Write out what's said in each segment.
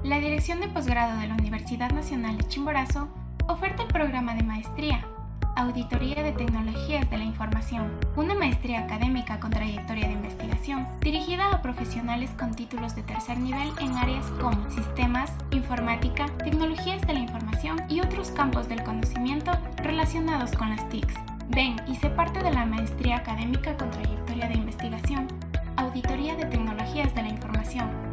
La Dirección de Posgrado de la Universidad Nacional de Chimborazo oferta el programa de maestría, Auditoría de Tecnologías de la Información, una maestría académica con trayectoria de investigación, dirigida a profesionales con títulos de tercer nivel en áreas como sistemas, informática, tecnologías de la información y otros campos del conocimiento relacionados con las TICs. Ven y sé parte de la maestría académica con trayectoria de investigación, Auditoría de Tecnologías de la Información.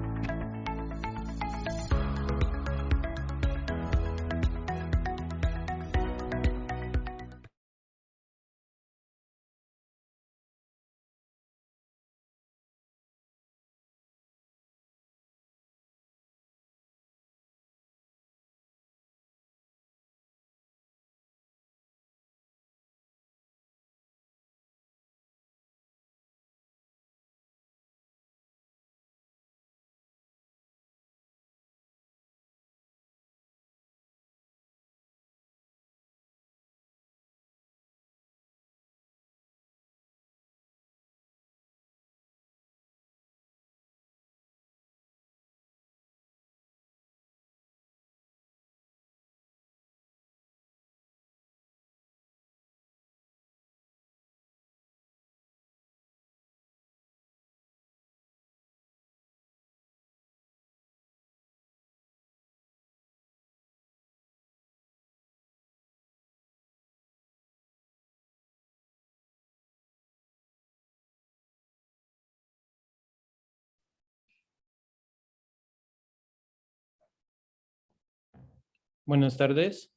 Buenas tardes.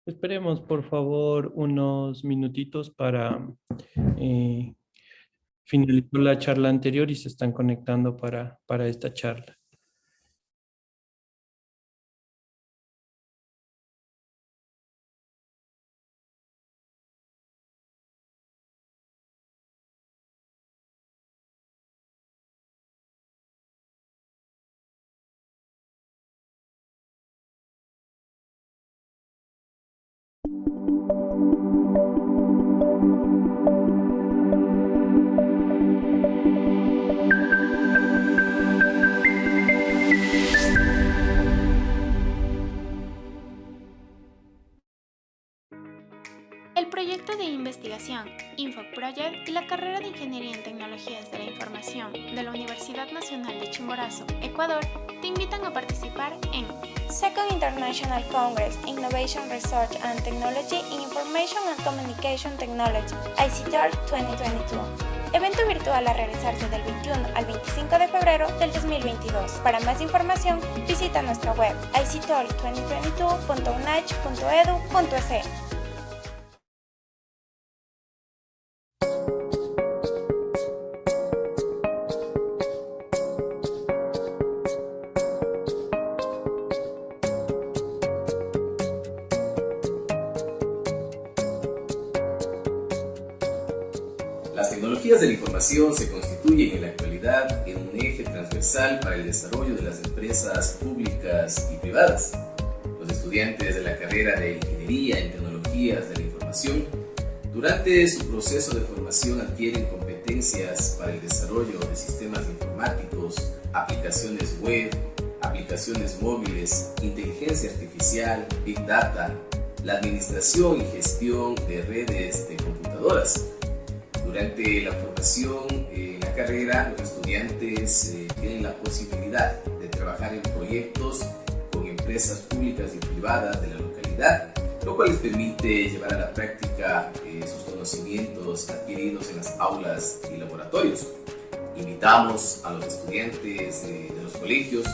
Esperemos, por favor, unos minutitos para finalizar la charla anterior y se están conectando para esta charla. El proyecto de investigación Infoc Project y la carrera de Ingeniería en Tecnologías de la Información de la Universidad Nacional de Chimborazo, Ecuador, te invitan a participar en Second International Congress Innovation Research and Technology in Information and Communication Technology, ICTR 2022. Evento virtual a realizarse del 21 al 25 de febrero del 2022. Para más información, visita nuestra web ictor2022.unach.edu.es. Las tecnologías de la información se constituyen en la actualidad en un eje transversal para el desarrollo de las empresas públicas y privadas. Los estudiantes de la carrera de Ingeniería en Tecnologías de la Información, durante su proceso de formación adquieren competencias para el desarrollo de sistemas informáticos, aplicaciones web, aplicaciones móviles, inteligencia artificial, Big Data, la administración y gestión de redes de computadoras. Durante la formación en la carrera, los estudiantes tienen la posibilidad de trabajar en proyectos con empresas públicas y privadas de la localidad, lo cual les permite llevar a la práctica sus conocimientos adquiridos en las aulas y laboratorios. Invitamos a los estudiantes de los colegios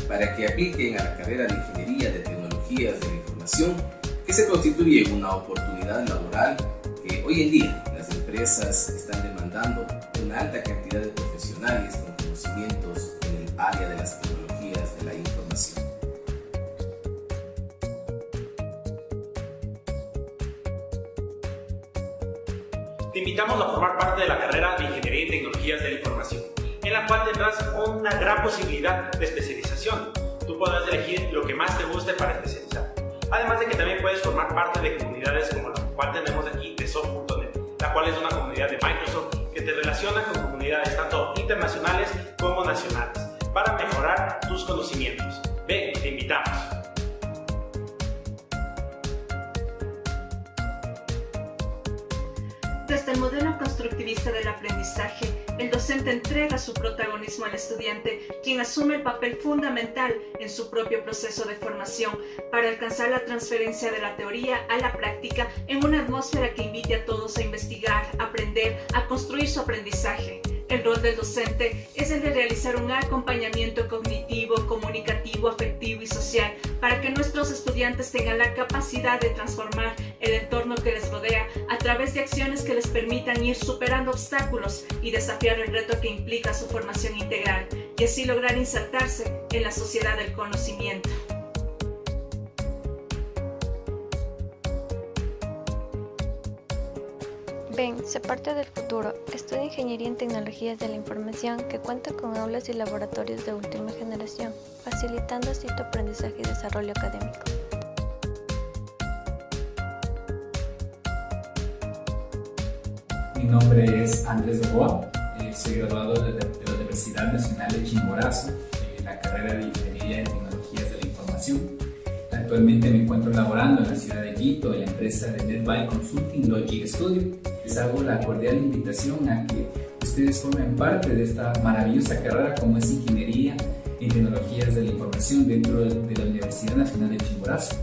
para que apliquen a la carrera de Ingeniería de Tecnologías de la Información, que se constituye una oportunidad laboral que hoy en día las empresas están demandando una alta cantidad de profesionales con conocimientos en el área de las tecnologías de la información. Te invitamos a formar parte de la carrera de Ingeniería en Tecnologías de la Información, en la cual tendrás una gran posibilidad de especialización. Tú podrás elegir lo que más te guste para especializar. Además de que también puedes formar parte de comunidades como la cual tenemos aquí de Soft.net, la cual es una comunidad de Microsoft que te relaciona con comunidades tanto internacionales como nacionales para mejorar tus docente entrega su protagonismo al estudiante, quien asume el papel fundamental en su propio proceso de formación para alcanzar la transferencia de la teoría a la práctica en una atmósfera que invite a todos a investigar, aprender, a construir su aprendizaje. El rol del docente es el de realizar un acompañamiento cognitivo, comunicativo, afectivo y social para que nuestros estudiantes tengan la capacidad de transformar el entorno que les rodea a través de acciones que les permitan ir superando obstáculos y desafiar el reto que implica su formación integral y así lograr insertarse en la sociedad del conocimiento. Ben, sé parte del futuro. Estudia Ingeniería en Tecnologías de la Información que cuenta con aulas y laboratorios de última generación, facilitando así tu aprendizaje y desarrollo académico. Mi nombre es Andrés Novoa, soy graduado de la Universidad Nacional de Chimborazo, en la carrera de Ingeniería en Tecnologías de la Información. Actualmente me encuentro laborando en la ciudad de Quito, en la empresa de NetBuy Consulting Logic Studio. Les hago la cordial invitación a que ustedes formen parte de esta maravillosa carrera como es Ingeniería en Tecnologías de la Información dentro de la Universidad Nacional de Chimborazo,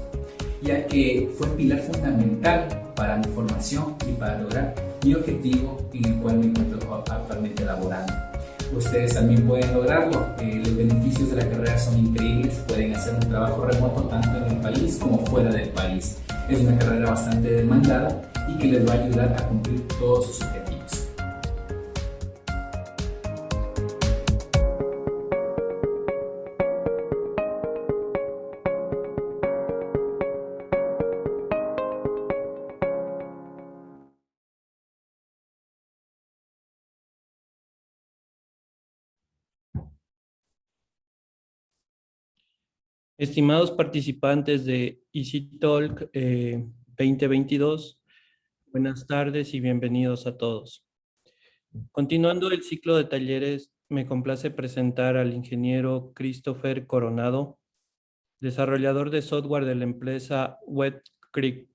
ya que fue un pilar fundamental para mi formación y para lograr mi objetivo en el cual me encuentro actualmente laborando. Ustedes también pueden lograrlo. Los beneficios de la carrera son increíbles. Pueden hacer un trabajo remoto tanto en el país como fuera del país. Es una carrera bastante demandada y que les va a ayudar a cumplir todos sus objetivos. Estimados participantes de EasyTalk 2022, buenas tardes y bienvenidos a todos. Continuando el ciclo de talleres, me complace presentar al ingeniero Christopher Coronado, desarrollador de software de la empresa Wet Creek.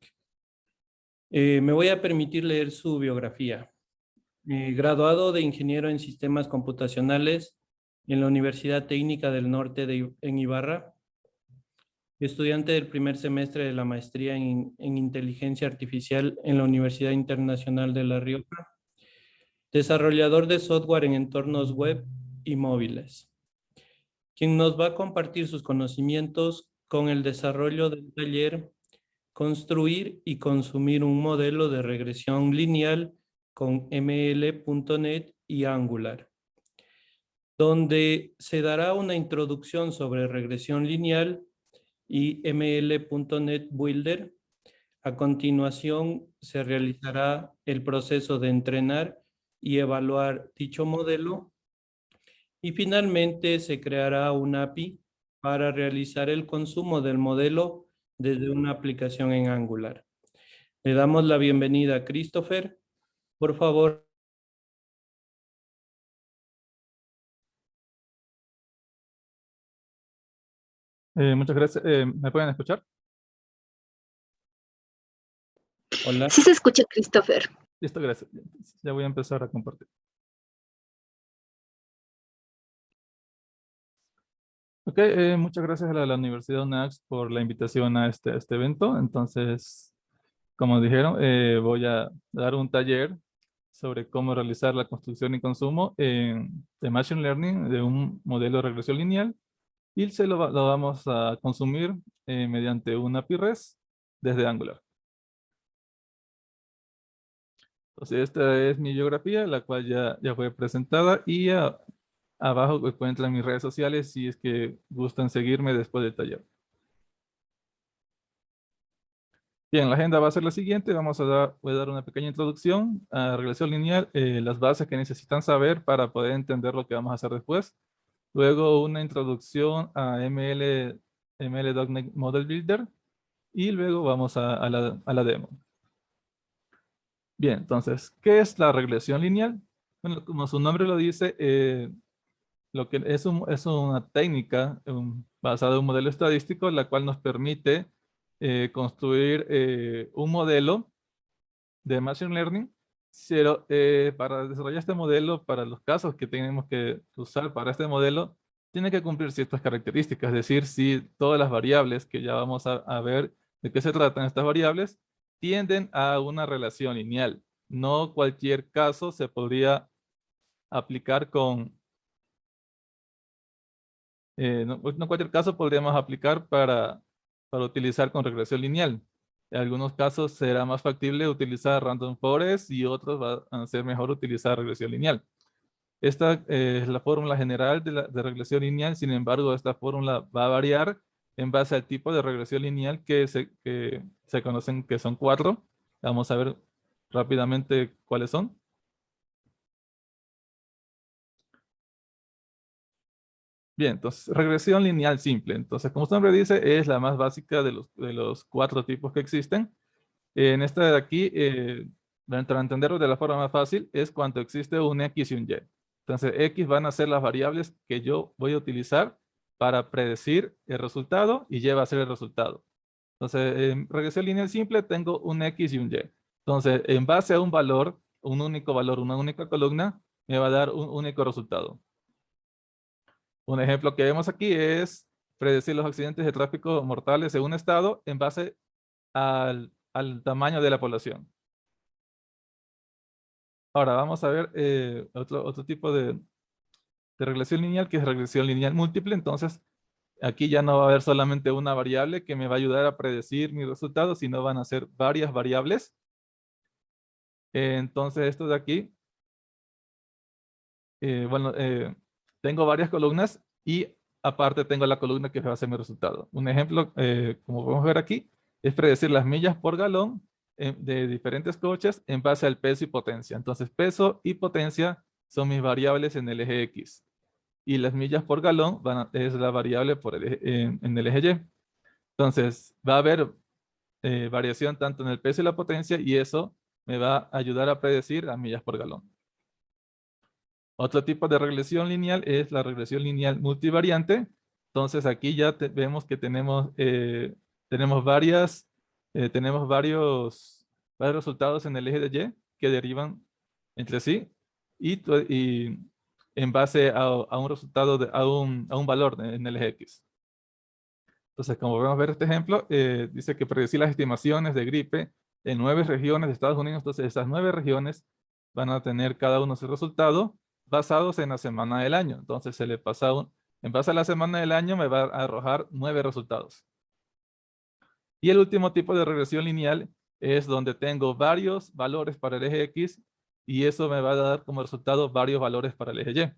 Me voy a permitir leer su biografía. Graduado de ingeniero en sistemas computacionales en la Universidad Técnica del Norte en Ibarra, estudiante del primer semestre de la maestría en inteligencia artificial en la Universidad Internacional de La Rioja, desarrollador de software en entornos web y móviles, quien nos va a compartir sus conocimientos con el desarrollo del taller Construir y consumir un modelo de regresión lineal con ML.NET y Angular, donde se dará una introducción sobre regresión lineal y ML.NET Builder. A continuación se realizará el proceso de entrenar y evaluar dicho modelo y finalmente se creará un API para realizar el consumo del modelo desde una aplicación en Angular. Le damos la bienvenida a Christopher. Por favor. Muchas gracias. ¿Me pueden escuchar? Hola. Sí se escucha, Christopher. Listo, gracias. Ya voy a empezar a compartir. Ok, muchas gracias a la Universidad UNAX por la invitación a este evento. Entonces, como dijeron, voy a dar un taller sobre cómo realizar la construcción y consumo de Machine Learning de un modelo de regresión lineal y lo vamos a consumir mediante una API REST desde Angular. Entonces, esta es mi biografía, la cual ya fue presentada y abajo encuentran mis redes sociales si es que gustan seguirme después del taller. Bien, la agenda va a ser la siguiente. Voy a dar una pequeña introducción a regresión lineal, las bases que necesitan saber para poder entender lo que vamos a hacer después. Luego una introducción a ML.NET Model Builder y luego vamos a la demo. Bien, entonces, ¿qué es la regresión lineal? Bueno, como su nombre lo dice, lo que es una técnica basada en un modelo estadístico, la cual nos permite construir un modelo de Machine Learning Pero para desarrollar este modelo, para los casos que tenemos que usar para este modelo, tiene que cumplir ciertas características. Es decir, si todas las variables que ya vamos a ver de qué se tratan estas variables, tienden a una relación lineal. No cualquier caso se podría aplicar con... no cualquier caso podríamos aplicar para utilizar con regresión lineal. En algunos casos será más factible utilizar random forest y otros va a ser mejor utilizar regresión lineal. Esta es la fórmula general de regresión lineal. Sin embargo, esta fórmula va a variar en base al tipo de regresión lineal que se conocen, que son 4. Vamos a ver rápidamente cuáles son. Bien, entonces, regresión lineal simple. Entonces, como su nombre dice, es la más básica de los 4 tipos que existen. En esta de aquí, para entenderlo de la forma más fácil, es cuando existe un X y un Y. Entonces, X van a ser las variables que yo voy a utilizar para predecir el resultado y Y va a ser el resultado. Entonces, en regresión lineal simple tengo un X y un Y. Entonces, en base a un valor, un único valor, una única columna, me va a dar un único resultado. Un ejemplo que vemos aquí es predecir los accidentes de tráfico mortales en un estado en base al tamaño de la población. Ahora vamos a ver otro tipo de regresión lineal, que es regresión lineal múltiple. Entonces, aquí ya no va a haber solamente una variable que me va a ayudar a predecir mi resultado, sino van a ser varias variables. Entonces, esto de aquí, tengo varias columnas y aparte tengo la columna que va a ser mi resultado. Un ejemplo, como podemos ver aquí, es predecir las millas por galón de diferentes coches en base al peso y potencia. Entonces, peso y potencia son mis variables en el eje X. Y las millas por galón es la variable en el eje Y. Entonces, va a haber variación tanto en el peso y la potencia, y eso me va a ayudar a predecir las millas por galón. Otro tipo de regresión lineal es la regresión lineal multivariante. Entonces aquí ya vemos que tenemos varios resultados en el eje de Y que derivan entre sí y en base a un resultado, a un valor en el eje X. Entonces, como podemos ver este ejemplo, dice que predecir las estimaciones de gripe en 9 regiones de Estados Unidos. Entonces, esas 9 regiones van a tener cada uno su resultado basados en la semana del año. Entonces, se le pasa en base a la semana del año me va a arrojar 9 resultados. Y el último tipo de regresión lineal es donde tengo varios valores para el eje X y eso me va a dar como resultado varios valores para el eje Y.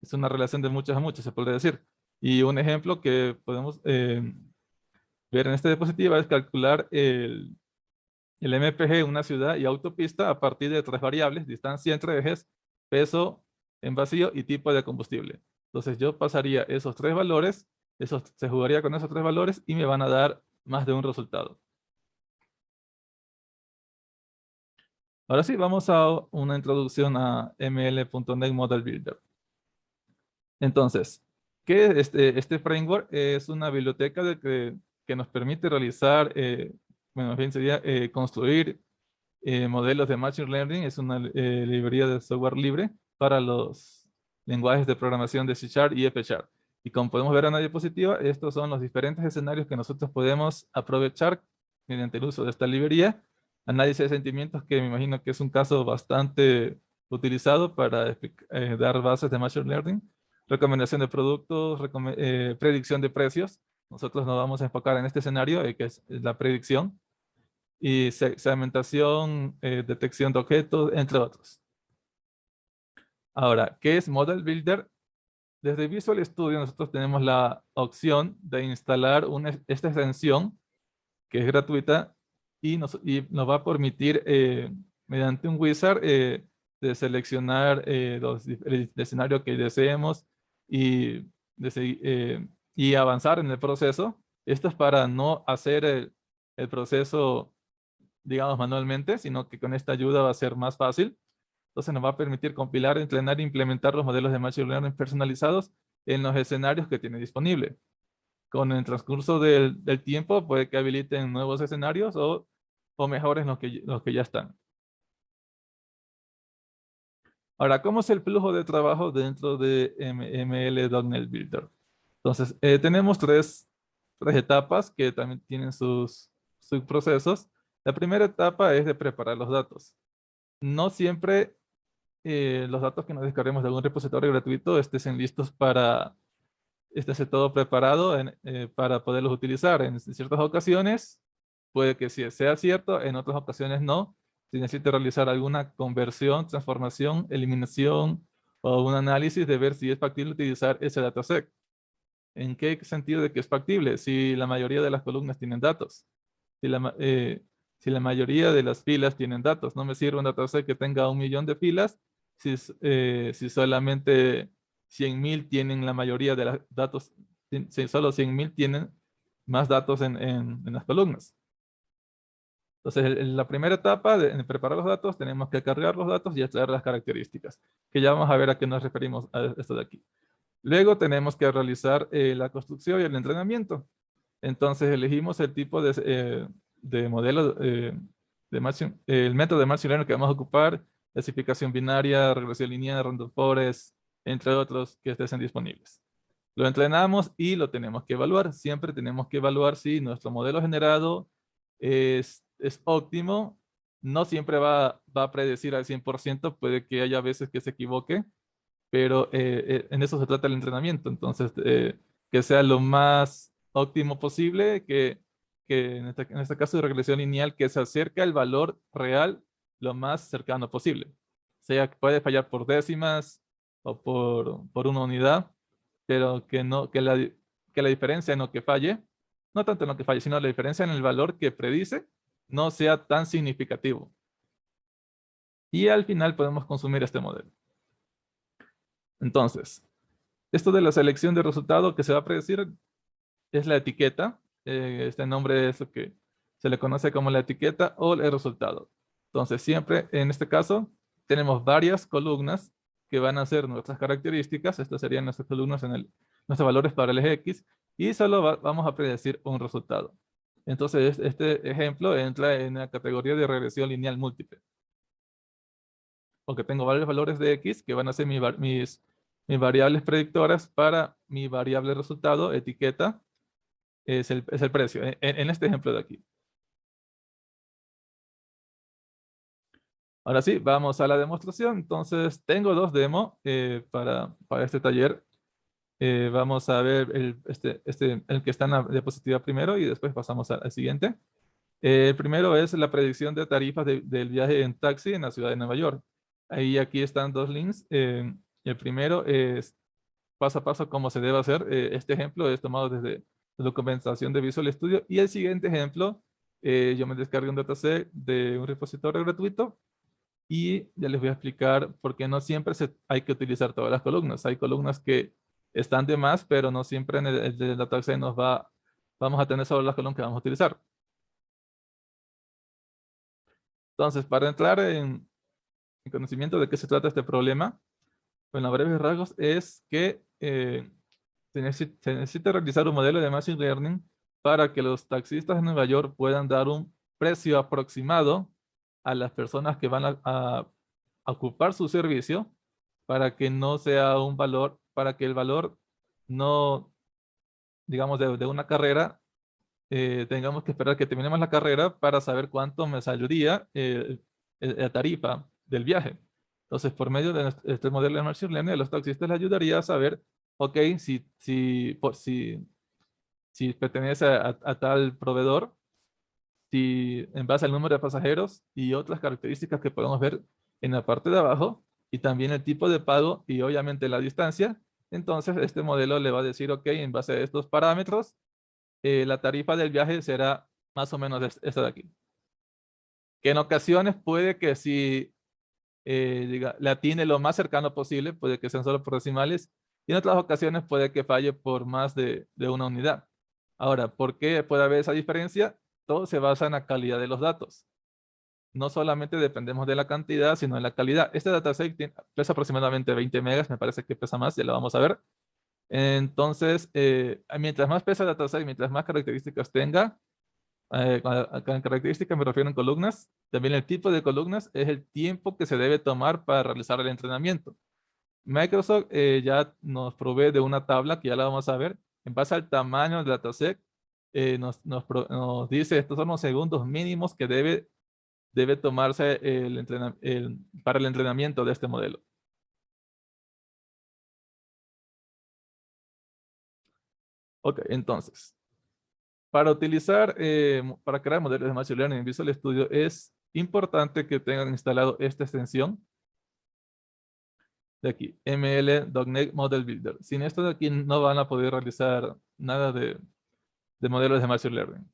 Es una relación de muchas a muchas, se podría decir. Y un ejemplo que podemos ver en esta diapositiva es calcular el MPG en una ciudad y autopista a partir de 3 variables: distancia entre ejes, peso en vacío y tipo de combustible. Entonces yo pasaría esos 3 valores, se jugaría con esos 3 valores y me van a dar más de un resultado. Ahora sí, vamos a una introducción a ML.NET Model Builder. Entonces, ¿qué es este framework? Es una biblioteca que nos permite realizar, bueno, bien sería construir modelos de Machine Learning. Es una librería de software libre para los lenguajes de programación de C# y F#. Y como podemos ver en la diapositiva, estos son los diferentes escenarios que nosotros podemos aprovechar mediante el uso de esta librería. Análisis de sentimientos, que me imagino que es un caso bastante utilizado para dar bases de Machine Learning. Recomendación de productos, predicción de precios. Nosotros nos vamos a enfocar en este escenario, que es la predicción. Y segmentación, detección de objetos, entre otros. Ahora, ¿qué es Model Builder? Desde Visual Studio nosotros tenemos la opción de instalar esta extensión que es gratuita y nos va a permitir mediante un wizard de seleccionar el escenario que deseemos y avanzar en el proceso. Esto es para no hacer el proceso, digamos, manualmente, sino que con esta ayuda va a ser más fácil. Entonces nos va a permitir compilar, entrenar e implementar los modelos de Machine Learning personalizados en los escenarios que tiene disponible. Con el transcurso del tiempo puede que habiliten nuevos escenarios o o mejores los que ya están. Ahora, ¿cómo es el flujo de trabajo dentro de ML.NET Builder? Entonces, tenemos tres etapas que también tienen sus procesos. La primera etapa es de preparar los datos. No siempre los datos que nos descarguemos de algún repositorio gratuito estén listos para esté todo preparado para poderlos utilizar. En ciertas ocasiones puede que sí sea cierto, en otras ocasiones no. Si necesita realizar alguna conversión, transformación, eliminación o un análisis de ver si es factible utilizar ese dataset. ¿En qué sentido de que es factible? Si la mayoría de las columnas tienen datos. Si la mayoría de las filas tienen datos. No me sirve un dataset que tenga 1 millón de filas si solamente 100.000 tienen la mayoría de los datos. Si solo 100.000 tienen más datos en las columnas. Entonces, en la primera etapa de preparar los datos, tenemos que cargar los datos y extraer las características, que ya vamos a ver a qué nos referimos a esto de aquí. Luego tenemos que realizar la construcción y el entrenamiento. Entonces, elegimos el tipo de modelo, el método de Machine Learning que vamos a ocupar, clasificación binaria, regresión lineal, random forest, entre otros que estén disponibles. Lo entrenamos y lo tenemos que evaluar. Siempre tenemos que evaluar si nuestro modelo generado es óptimo. No siempre va a predecir al 100%, puede que haya veces que se equivoque, pero en eso se trata el entrenamiento. Entonces, que sea lo más óptimo posible, que en este caso de regresión lineal, que se acerque al valor real lo más cercano posible. O sea, que puede fallar por décimas o por una unidad, pero que la diferencia en lo que falle, no tanto en lo que falle, sino la diferencia en el valor que predice, no sea tan significativo. Y al final podemos consumir este modelo. Entonces, esto de la selección de resultado que se va a predecir es la etiqueta. Este nombre es lo que se le conoce como la etiqueta o el resultado. Entonces, siempre en este caso tenemos varias columnas que van a ser nuestras características. Estas serían nuestras columnas nuestros valores para el eje X. Y solo vamos a predecir un resultado. Entonces, este ejemplo entra en la categoría de regresión lineal múltiple. Porque tengo varios valores de X que van a ser mis variables predictoras para mi variable resultado, etiqueta, es el precio, en este ejemplo de aquí. Ahora sí, vamos a la demostración. Entonces, tengo dos demos para este taller. Vamos a ver el que está en la diapositiva primero y después pasamos al siguiente. El primero es la predicción de tarifas del viaje en taxi en la ciudad de Nueva York. Aquí están dos links. El primero es paso a paso cómo se debe hacer. Este ejemplo es tomado desde la documentación de Visual Studio. Y el siguiente ejemplo, yo me descargué un dataset de un repositorio gratuito. Y ya les voy a explicar por qué no siempre hay que utilizar todas las columnas. Hay columnas que están de más, pero no siempre en el dataset vamos a tener solo las columnas que vamos a utilizar. Entonces, para entrar en conocimiento de qué se trata este problema, bueno, a breves rasgos es que se necesita realizar un modelo de Machine Learning para que los taxistas en Nueva York puedan dar un precio aproximado a las personas que van a ocupar su servicio, para que no sea un valor, para que el valor no, digamos, de una carrera, tengamos que esperar que terminemos la carrera para saber cuánto me saldría la tarifa del viaje. Entonces, por medio de este modelo de Machine Learning, a los taxistas les ayudaría a saber, ok, si pertenece a tal proveedor, si en base al número de pasajeros y otras características que podemos ver en la parte de abajo, y también el tipo de pago y obviamente la distancia. Entonces, este modelo le va a decir, ok, en base a estos parámetros, la tarifa del viaje será más o menos esta de aquí. Que en ocasiones puede que si la atine lo más cercano posible, puede que sean solo por decimales, y en otras ocasiones puede que falle por más de una unidad. Ahora, ¿por qué puede haber esa diferencia? Todo se basa en la calidad de los datos. No solamente dependemos de la cantidad, sino de la calidad. Este dataset pesa aproximadamente 20 megas, me parece que pesa más, ya lo vamos a ver. Entonces, mientras más pesa el dataset, mientras más características tenga, Con características me refiero a columnas. También el tipo de columnas es el tiempo que se debe tomar para realizar el entrenamiento. Microsoft ya nos provee de una tabla que ya la vamos a ver. En base al tamaño del dataset, nos dice estos son los segundos mínimos que debe tomarse para el entrenamiento de este modelo. Ok, entonces, para crear modelos de Machine Learning en Visual Studio es importante que tengan instalado esta extensión de aquí, ML.NET Model Builder. Sin esto de aquí no van a poder realizar nada de modelos de Machine Learning.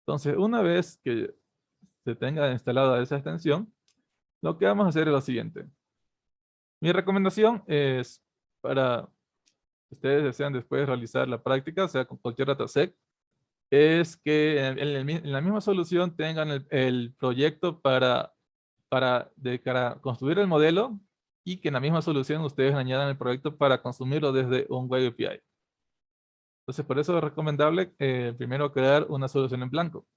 Entonces, una vez que se tenga instalada esa extensión, lo que vamos a hacer es lo siguiente. Mi recomendación es para ustedes desean después realizar la práctica, sea con cualquier dataset, es que en la misma solución tengan el proyecto para construir el modelo y que en la misma solución ustedes añadan el proyecto para consumirlo desde un web API. Entonces, por eso es recomendable primero crear una solución en blanco.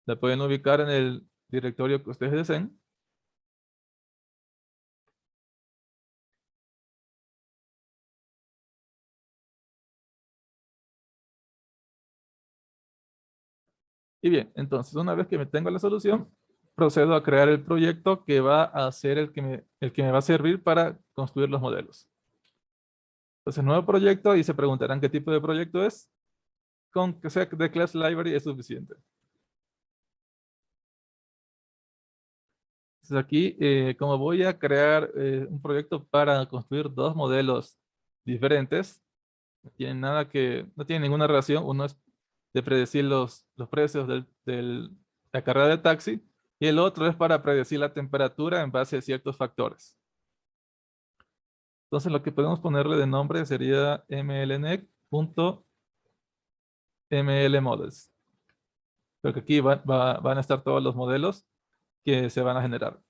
La pueden ubicar en el directorio que ustedes deseen. Y bien, entonces una vez que me tengo la solución, procedo a crear el proyecto que va a ser el que me va a servir para construir los modelos. Entonces, nuevo proyecto y se preguntarán qué tipo de proyecto es. Con que sea de class library es suficiente. Entonces aquí, como voy a crear un proyecto para construir dos modelos diferentes, no tienen ninguna relación. Uno es de predecir los precios de la carrera de taxi y el otro es para predecir la temperatura en base a ciertos factores. Entonces lo que podemos ponerle de nombre sería mlnec.mlmodels. Porque aquí van a estar todos los modelos que se van a generar.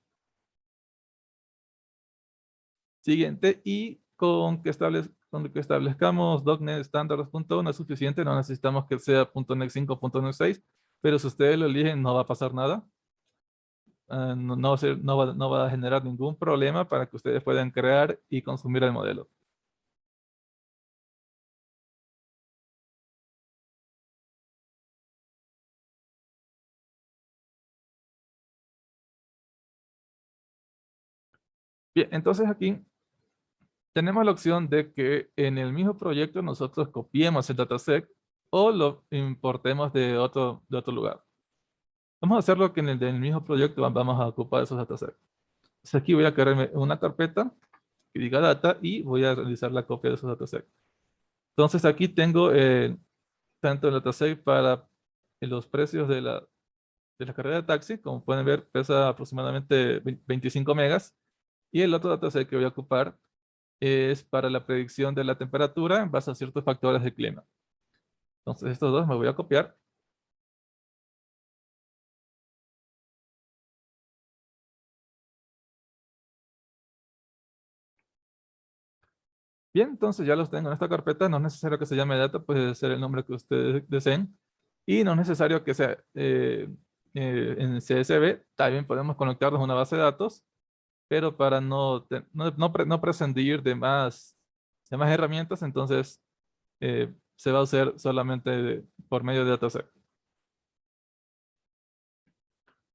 Siguiente, y con que establezcamos .NET Standards.1 es suficiente, no necesitamos que sea .NET 5, .NET 6, pero si ustedes lo eligen no va a pasar nada. No va a generar ningún problema para que ustedes puedan crear y consumir el modelo. Bien, entonces aquí tenemos la opción de que en el mismo proyecto nosotros copiemos el dataset o lo importemos de otro lugar. Vamos a hacerlo que en el del mismo proyecto vamos a ocupar esos datasets. Entonces aquí voy a crearme una carpeta que diga data y voy a realizar la copia de esos datasets. Entonces aquí tengo tanto el dataset para los precios de la carrera de taxi, como pueden ver, pesa aproximadamente 25 megas. Y el otro dataset que voy a ocupar es para la predicción de la temperatura en base a ciertos factores del clima. Entonces estos dos me voy a copiar. Bien, entonces ya los tengo en esta carpeta. No es necesario que se llame data, puede ser el nombre que ustedes deseen. Y no es necesario que sea en CSV. También podemos conectarnos a una base de datos, pero para no prescindir de más herramientas, entonces se va a usar solamente por medio de dataset.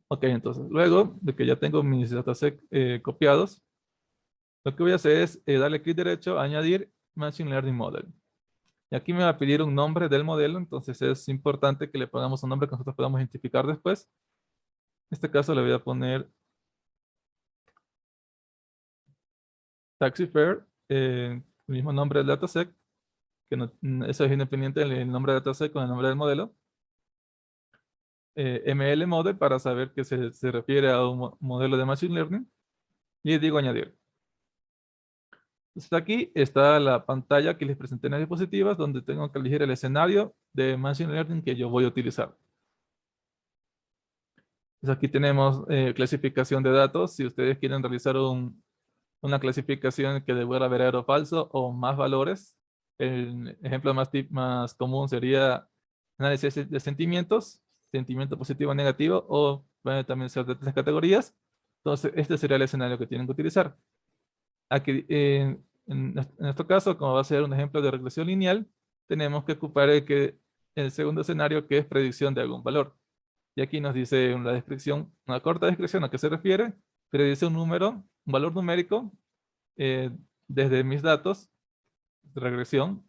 Ok, entonces luego de que ya tengo mis datasets copiados, lo que voy a hacer es darle clic derecho, añadir Machine Learning Model. Y aquí me va a pedir un nombre del modelo, entonces es importante que le pongamos un nombre que nosotros podamos identificar después. En este caso le voy a poner Taxi Fare, el mismo nombre del dataset, que eso es independiente del nombre del dataset con el nombre del modelo. ML Model para saber que se refiere a un modelo de Machine Learning. Y digo añadir. Entonces aquí está la pantalla que les presenté en las diapositivas, donde tengo que elegir el escenario de Machine Learning que yo voy a utilizar. Pues aquí tenemos clasificación de datos. Si ustedes quieren realizar una clasificación que devuelva verdadero o falso o más valores, el ejemplo más común sería análisis de sentimientos, sentimiento positivo o negativo, o puede también ser de 3 categorías. Entonces, este sería el escenario que tienen que utilizar. Aquí, en nuestro caso, como va a ser un ejemplo de regresión lineal, tenemos que ocupar el segundo escenario, que es predicción de algún valor. Y aquí nos dice una descripción, una corta descripción a qué se refiere, predice un número, un valor numérico, desde mis datos de regresión.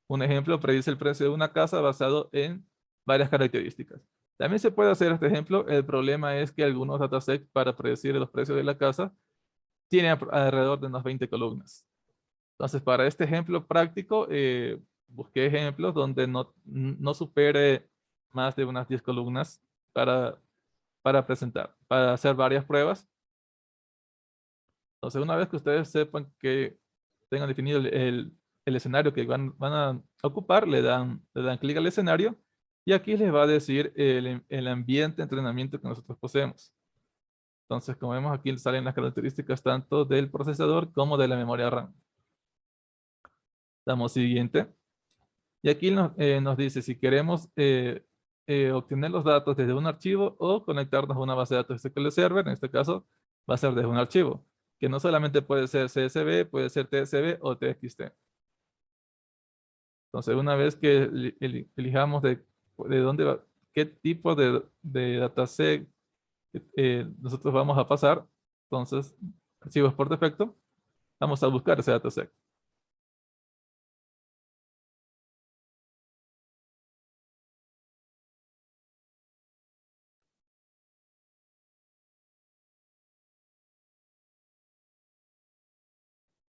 Un ejemplo, predice el precio de una casa basado en varias características. También se puede hacer este ejemplo. El problema es que algunos datasets para predecir los precios de la casa tienen alrededor de unas 20 columnas. Entonces, para este ejemplo práctico, busqué ejemplos donde no supere más de unas 10 columnas para presentar, para hacer varias pruebas. Entonces, una vez que ustedes sepan que tengan definido el escenario que van a ocupar, le dan clic al escenario y aquí les va a decir el ambiente de entrenamiento que nosotros poseemos. Entonces, como vemos aquí salen las características tanto del procesador como de la memoria RAM. Damos siguiente. Y aquí nos dice si queremos obtener los datos desde un archivo o conectarnos a una base de datos SQL Server. En este caso va a ser desde un archivo, que no solamente puede ser CSV, puede ser TSV o TXT. Entonces, una vez que elijamos de dónde va, qué tipo de dataset nosotros vamos a pasar, entonces, archivos por defecto, vamos a buscar ese dataset.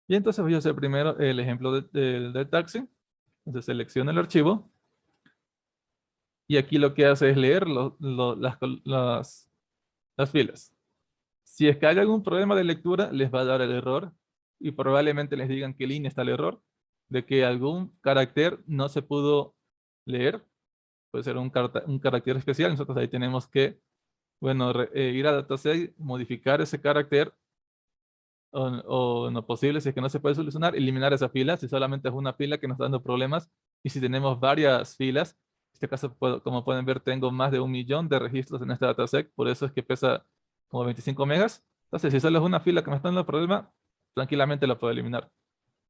Y entonces voy a hacer primero el ejemplo del taxi. Entonces selecciono el archivo. Y aquí lo que hace es leer las filas. Si es que hay algún problema de lectura, les va a dar el error. Y probablemente les digan qué línea está el error. De que algún carácter no se pudo leer. Puede ser un carácter especial. Nosotros ahí tenemos que, bueno, ir a dataset, modificar ese carácter. O en lo posible, si es que no se puede solucionar, eliminar esa fila, si solamente es una fila que nos está dando problemas, y si tenemos varias filas, en este caso, como pueden ver, tengo más de 1 millón de registros en este dataset, por eso es que pesa como 25 megas, entonces si solo es una fila que me está dando problema, tranquilamente la puedo eliminar.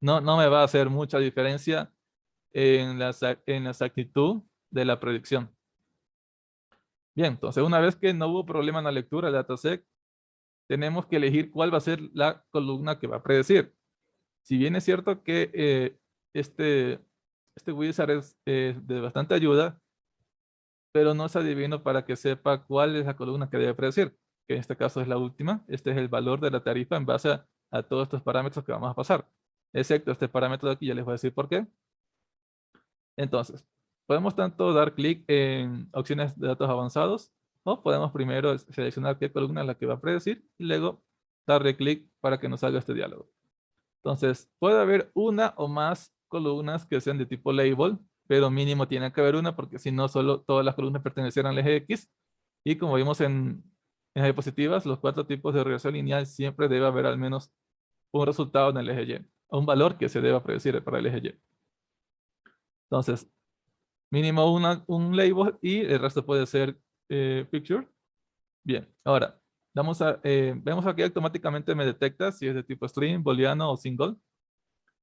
No me va a hacer mucha diferencia en la exactitud de la predicción. Bien, entonces una vez que no hubo problema en la lectura del dataset, tenemos que elegir cuál va a ser la columna que va a predecir. Si bien es cierto que este wizard es de bastante ayuda, pero no es adivino para que sepa cuál es la columna que debe predecir, que en este caso es la última. Este es el valor de la tarifa en base a todos estos parámetros que vamos a pasar, excepto este parámetro de aquí, ya les voy a decir por qué. Entonces, podemos tanto dar clic en opciones de datos avanzados, o podemos primero seleccionar qué columna es la que va a predecir y luego darle clic para que nos salga este diálogo. Entonces, puede haber una o más columnas que sean de tipo label, pero mínimo tiene que haber una porque si no, solo todas las columnas pertenecieran al eje X. Y como vimos en las diapositivas, los 4 tipos de regresión lineal siempre debe haber al menos un resultado en el eje Y, o un valor que se deba predecir para el eje Y. Entonces, mínimo un label y el resto puede ser picture. Bien, ahora vemos aquí automáticamente me detecta si es de tipo string, booleano o single.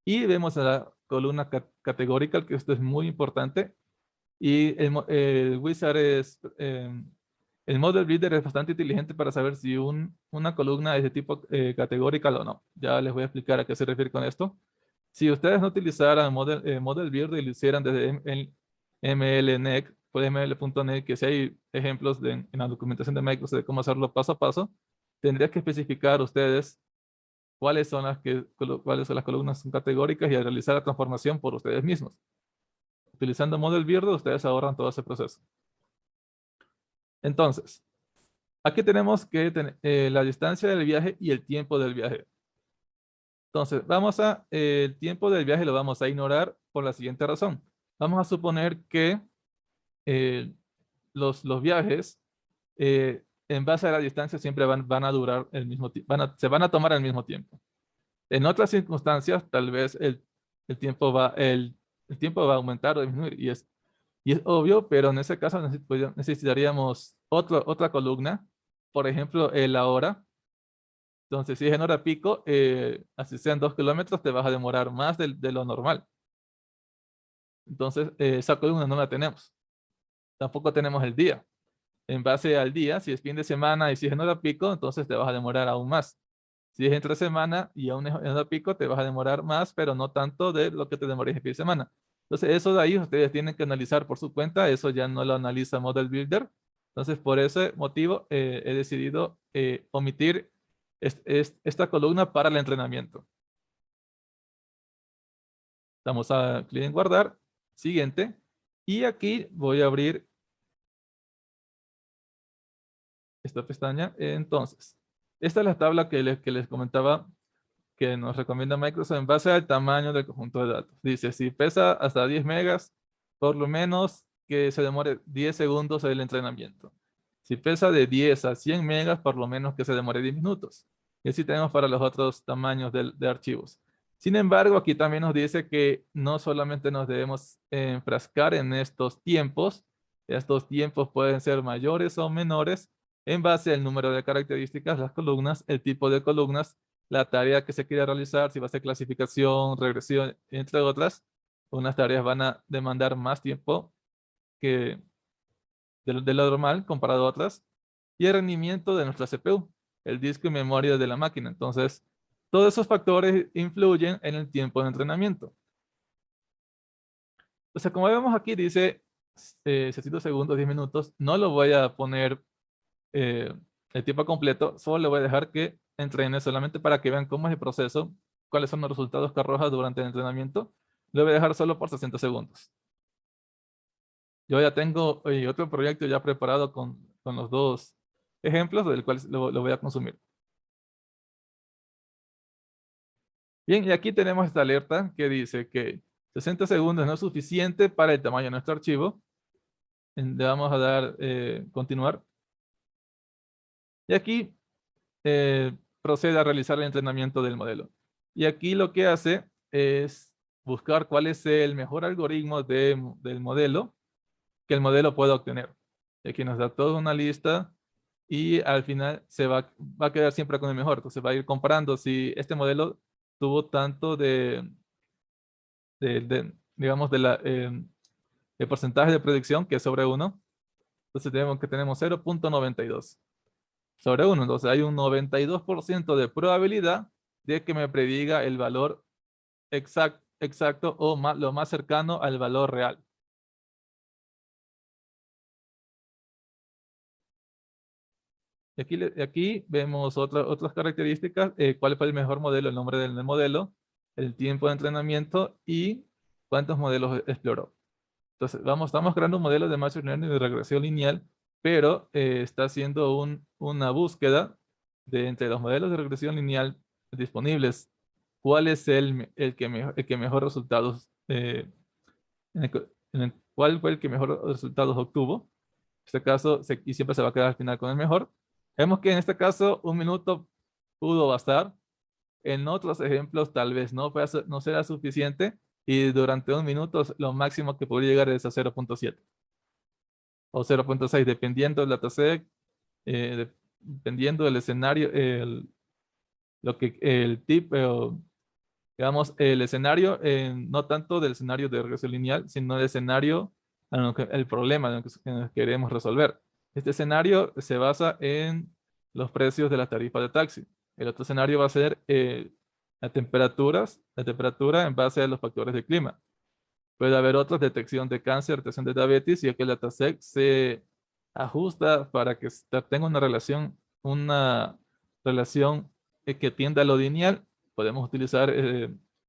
Y vemos la columna categórica, que esto es muy importante. Y el wizard el model builder es bastante inteligente para saber si una columna es de tipo categórica o no. Ya les voy a explicar a qué se refiere con esto. Si ustedes no utilizaran model builder y lo hicieran desde MLNet, ml.net, que si hay ejemplos en la documentación de Microsoft de cómo hacerlo paso a paso, tendrían que especificar ustedes cuáles son las columnas categóricas y a realizar la transformación por ustedes mismos. Utilizando Model Builder, ustedes ahorran todo ese proceso. Entonces, aquí tenemos que la distancia del viaje y el tiempo del viaje. Entonces, el tiempo del viaje lo vamos a ignorar por la siguiente razón. Vamos a suponer que los viajes en base a la distancia siempre van a durar el mismo tiempo, se van a tomar al mismo tiempo. En otras circunstancias, tal vez el tiempo va a aumentar o disminuir, y es obvio, pero en ese caso necesitaríamos otra columna, por ejemplo, la hora. Entonces, si es en hora pico, así sean 2 kilómetros, te vas a demorar más de lo normal. Entonces, esa columna no la tenemos. Tampoco tenemos el día. En base al día, si es fin de semana y si es en hora pico, entonces te vas a demorar aún más. Si es entre semana y aún en hora pico, te vas a demorar más, pero no tanto de lo que te demores en fin de semana. Entonces, eso de ahí ustedes tienen que analizar por su cuenta. Eso ya no lo analiza Model Builder. Entonces, por ese motivo, he decidido omitir esta columna para el entrenamiento. Vamos a clic en guardar. Siguiente. Y aquí voy a abrir esta pestaña. Entonces, esta es la tabla que les comentaba que nos recomienda Microsoft en base al tamaño del conjunto de datos. Dice, si pesa hasta 10 megas, por lo menos que se demore 10 segundos el entrenamiento. Si pesa de 10 a 100 megas, por lo menos que se demore 10 minutos. Y así tenemos para los otros tamaños de archivos. Sin embargo, aquí también nos dice que no solamente nos debemos enfrascar en estos tiempos pueden ser mayores o menores en base al número de características, las columnas, el tipo de columnas, la tarea que se quiere realizar, si va a ser clasificación, regresión, entre otras. Unas tareas van a demandar más tiempo que de lo normal comparado a otras. Y el rendimiento de nuestra CPU, el disco y memoria de la máquina. Entonces, todos esos factores influyen en el tiempo de entrenamiento. Entonces, como vemos aquí, dice 60 segundos, 10 minutos. No lo voy a poner el tiempo completo, solo le voy a dejar que entrene solamente para que vean cómo es el proceso, cuáles son los resultados que arroja durante el entrenamiento. Lo voy a dejar solo por 60 segundos. Yo ya tengo otro proyecto ya preparado con los dos ejemplos, del cual lo voy a consumir. Bien, y aquí tenemos esta alerta que dice que 60 segundos no es suficiente para el tamaño de nuestro archivo. Le vamos a dar continuar. Y aquí procede a realizar el entrenamiento del modelo. Y aquí lo que hace es buscar cuál es el mejor algoritmo del modelo que el modelo pueda obtener. Y aquí nos da toda una lista y al final se va a quedar siempre con el mejor. Entonces va a ir comparando si este modelo tuvo tanto digamos, de porcentaje de predicción, que es sobre 1. Entonces tenemos 0.92 sobre 1. Entonces hay un 92% de probabilidad de que me prediga el valor exacto o lo más cercano al valor real. Aquí vemos otras características, cuál fue el mejor modelo, el nombre del modelo, el tiempo de entrenamiento y cuántos modelos exploró. Entonces, estamos creando un modelo de Machine Learning de regresión lineal, pero está haciendo una búsqueda entre los modelos de regresión lineal disponibles, cuál es el que mejor resultados, cuál fue el que mejor resultados obtuvo. En este caso, y siempre se va a quedar al final con el mejor. Vemos que en este caso 1 minuto pudo bastar. En otros ejemplos tal vez no será suficiente y durante 1 minuto lo máximo que podría llegar es a 0.7 o 0.6 dependiendo del dataset, dependiendo del escenario, digamos, el escenario, no tanto del escenario de regresión lineal, sino del escenario, el problema que queremos resolver. Este escenario se basa en los precios de las tarifas de taxi. El otro escenario va a ser la temperatura en base a los factores de clima. Puede haber otros, detección de cáncer, detección de diabetes, y aquí el dataset se ajusta para que tenga una relación que tienda a lo lineal. Podemos utilizar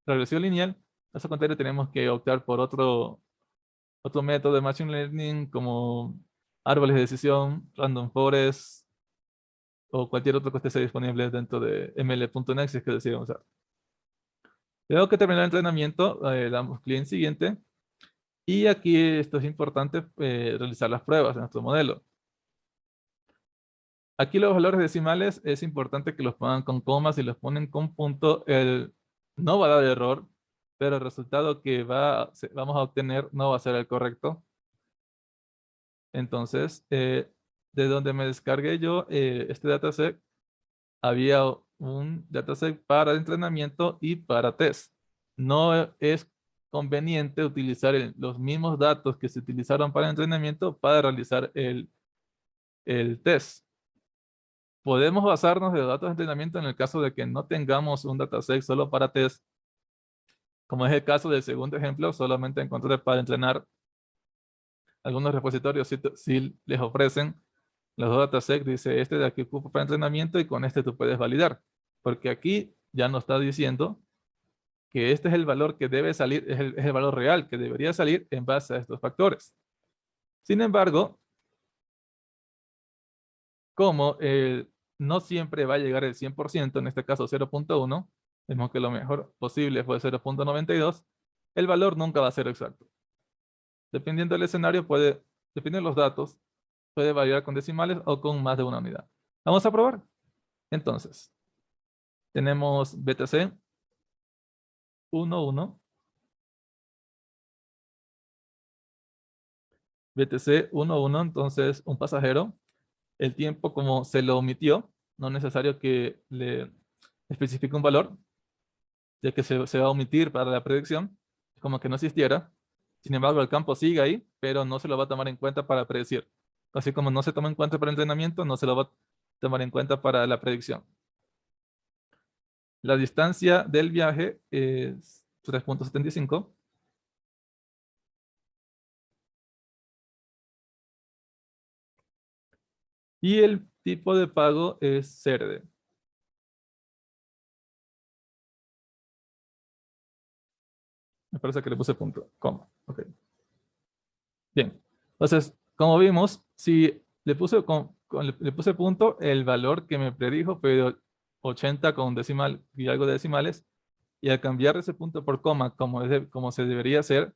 regresión lineal. A eso contrario, tenemos que optar por otro método de Machine Learning como árboles de decisión, random forest o cualquier otro que esté disponible dentro de ml.net si es que decidimos usar. Luego que terminar el entrenamiento, damos clic en siguiente. Y aquí esto es importante, realizar las pruebas de nuestro modelo. Aquí los valores decimales es importante que los pongan con comas. Si los ponen con punto, no va a dar error, pero el resultado que vamos a obtener no va a ser el correcto. Entonces, de donde me descargué yo este dataset, había un dataset para entrenamiento y para test. No es conveniente utilizar los mismos datos que se utilizaron para entrenamiento para realizar el test. Podemos basarnos de los datos de entrenamiento en el caso de que no tengamos un dataset solo para test, como es el caso del segundo ejemplo. Solamente encontré para entrenar. Algunos repositorios sí les ofrecen los dos datasets. Dice, este de aquí ocupa para entrenamiento y con este tú puedes validar. Porque aquí ya nos está diciendo que este es el valor que debe salir, es el valor real que debería salir en base a estos factores. Sin embargo, como no siempre va a llegar el 100%, en este caso 0.1, vemos que lo mejor posible fue 0.92, el valor nunca va a ser exacto. Dependiendo del escenario, dependiendo de los datos, puede variar con decimales o con más de una unidad. Vamos a probar. Entonces, tenemos BTC 1.1, BTC 1.1, entonces un pasajero. El tiempo, como se lo omitió, no es necesario que le especifique un valor, ya que se va a omitir para la predicción, como que no existiera. Sin embargo, el campo sigue ahí, pero no se lo va a tomar en cuenta para predecir. Así como no se toma en cuenta para el entrenamiento, no se lo va a tomar en cuenta para la predicción. La distancia del viaje es 3.75. Y el tipo de pago es CERDE. Me parece que le puse punto, coma. Ok. Bien. Entonces, como vimos, si le puse punto, el valor que me predijo fue de 80 con decimal y algo de decimales. Y al cambiar ese punto por coma, como se debería hacer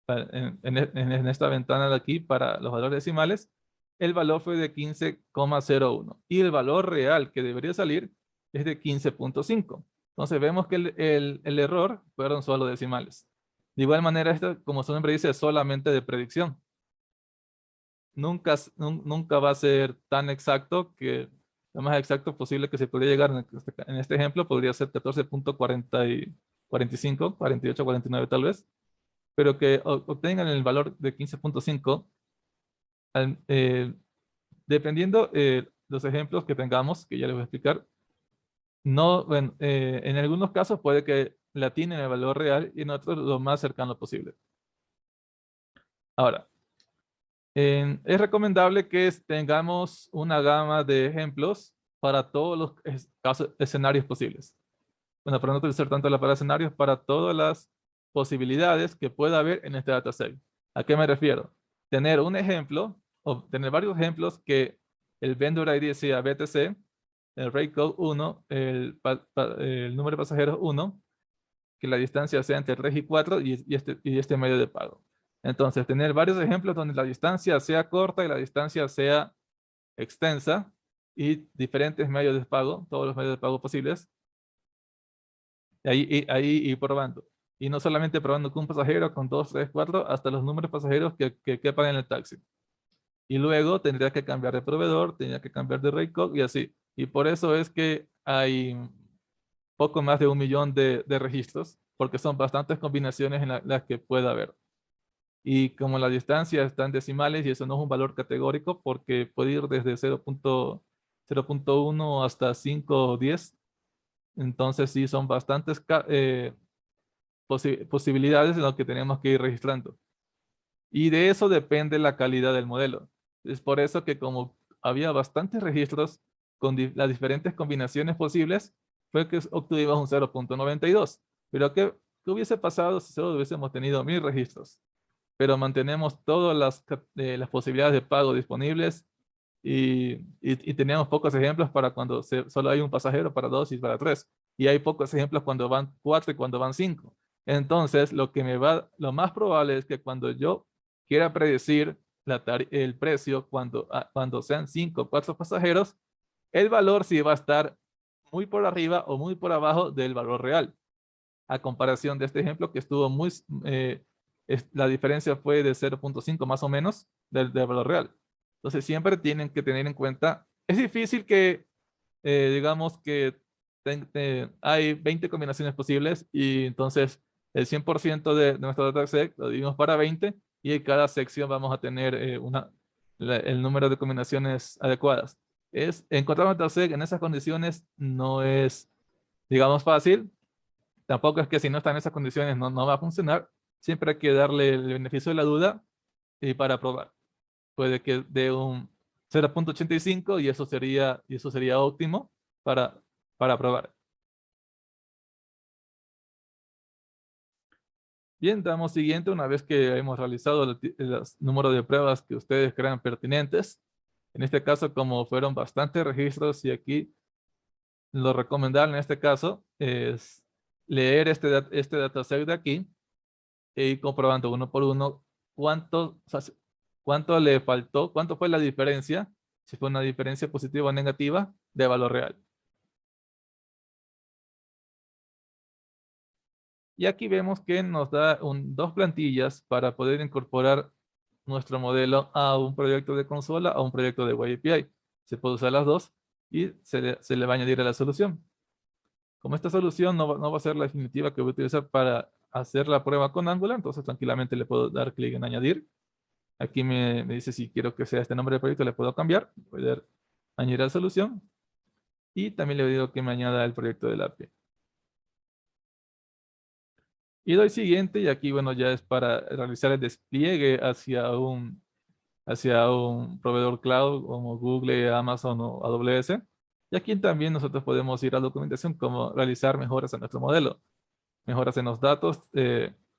en esta ventana de aquí para los valores decimales, el valor fue de 15,01 y el valor real que debería salir es de 15.5. Entonces vemos que el error fueron solo decimales. De igual manera, esto, como su nombre dice, es solamente de predicción. Nunca va a ser tan exacto, que lo más exacto posible que se podría llegar en este ejemplo podría ser 14.45, 48, 49 tal vez, pero que obtengan el valor de 15.5. Dependiendo los ejemplos que tengamos, que ya les voy a explicar, en algunos casos puede que la atinen el valor real y en otros lo más cercano posible. Ahora, es recomendable que tengamos una gama de ejemplos para todos los escenarios posibles. Bueno, para no utilizar tanto la palabra escenarios, para todas las posibilidades que pueda haber en este dataset. ¿A qué me refiero? Tener un ejemplo o tener varios ejemplos que el vendor ID sea BTC, el rate code 1, el número de pasajeros 1, que la distancia sea entre 3 y 4 y este medio de pago. Entonces, tener varios ejemplos donde la distancia sea corta y la distancia sea extensa y diferentes medios de pago, todos los medios de pago posibles. Ahí ir probando. Y no solamente probando con un pasajero, con 2, 3, 4, hasta los números de pasajeros que quepan en el taxi. Y luego tendría que cambiar de proveedor, tendría que cambiar de rate code y así. Y por eso es que hay poco más de 1 millón de registros, porque son bastantes combinaciones en las que puede haber. Y como la distancia está en decimales y eso no es un valor categórico, porque puede ir desde 0.1 hasta 5 o 10. Entonces sí son bastantes posibilidades en las que tenemos que ir registrando. Y de eso depende la calidad del modelo. Es por eso que como había bastantes registros con las diferentes combinaciones posibles, fue que obtuvimos un 0.92. Pero ¿qué hubiese pasado si solo hubiésemos tenido 1000 registros? Pero mantenemos todas las posibilidades de pago disponibles y teníamos pocos ejemplos para cuando solo hay un pasajero, para 2 y para 3. Y hay pocos ejemplos cuando van 4 y cuando van 5. Entonces, lo más probable es que cuando yo quiera predecir el precio cuando sean 5 o 4 pasajeros, el valor sí va a estar muy por arriba o muy por abajo del valor real. A comparación de este ejemplo que estuvo muy, la diferencia fue de 0.5 más o menos del valor real. Entonces siempre tienen que tener en cuenta, es difícil que, digamos que hay 20 combinaciones posibles y entonces el 100% de nuestro dataset lo dividimos para 20 y en cada sección vamos a tener el número de combinaciones adecuadas. Encontrar un dataset en esas condiciones no es, digamos, fácil. Tampoco es que si no está en esas condiciones no va a funcionar. Siempre hay que darle el beneficio de la duda y para probar. Puede que dé un 0.85 y eso sería óptimo para probar. Bien, damos siguiente una vez que hemos realizado el número de pruebas que ustedes crean pertinentes. En este caso, como fueron bastantes registros y aquí lo recomendable en este caso es leer este dataset de aquí e ir comprobando uno por uno cuánto le faltó, cuánto fue la diferencia, si fue una diferencia positiva o negativa de valor real. Y aquí vemos que nos da dos plantillas para poder incorporar nuestro modelo a un proyecto de consola, a un proyecto de Web API. Se puede usar las dos y se le va a añadir a la solución. Como esta solución no va a ser la definitiva que voy a utilizar para hacer la prueba con Angular, entonces tranquilamente le puedo dar clic en añadir. Aquí me dice si quiero que sea este nombre de proyecto, le puedo cambiar. Voy a dar añadir a la solución. Y también le digo que me añada el proyecto del API. Y doy siguiente y aquí, bueno, ya es para realizar el despliegue hacia un proveedor cloud como Google, Amazon o AWS. Y aquí también nosotros podemos ir a documentación como realizar mejoras a nuestro modelo. Mejoras en los datos.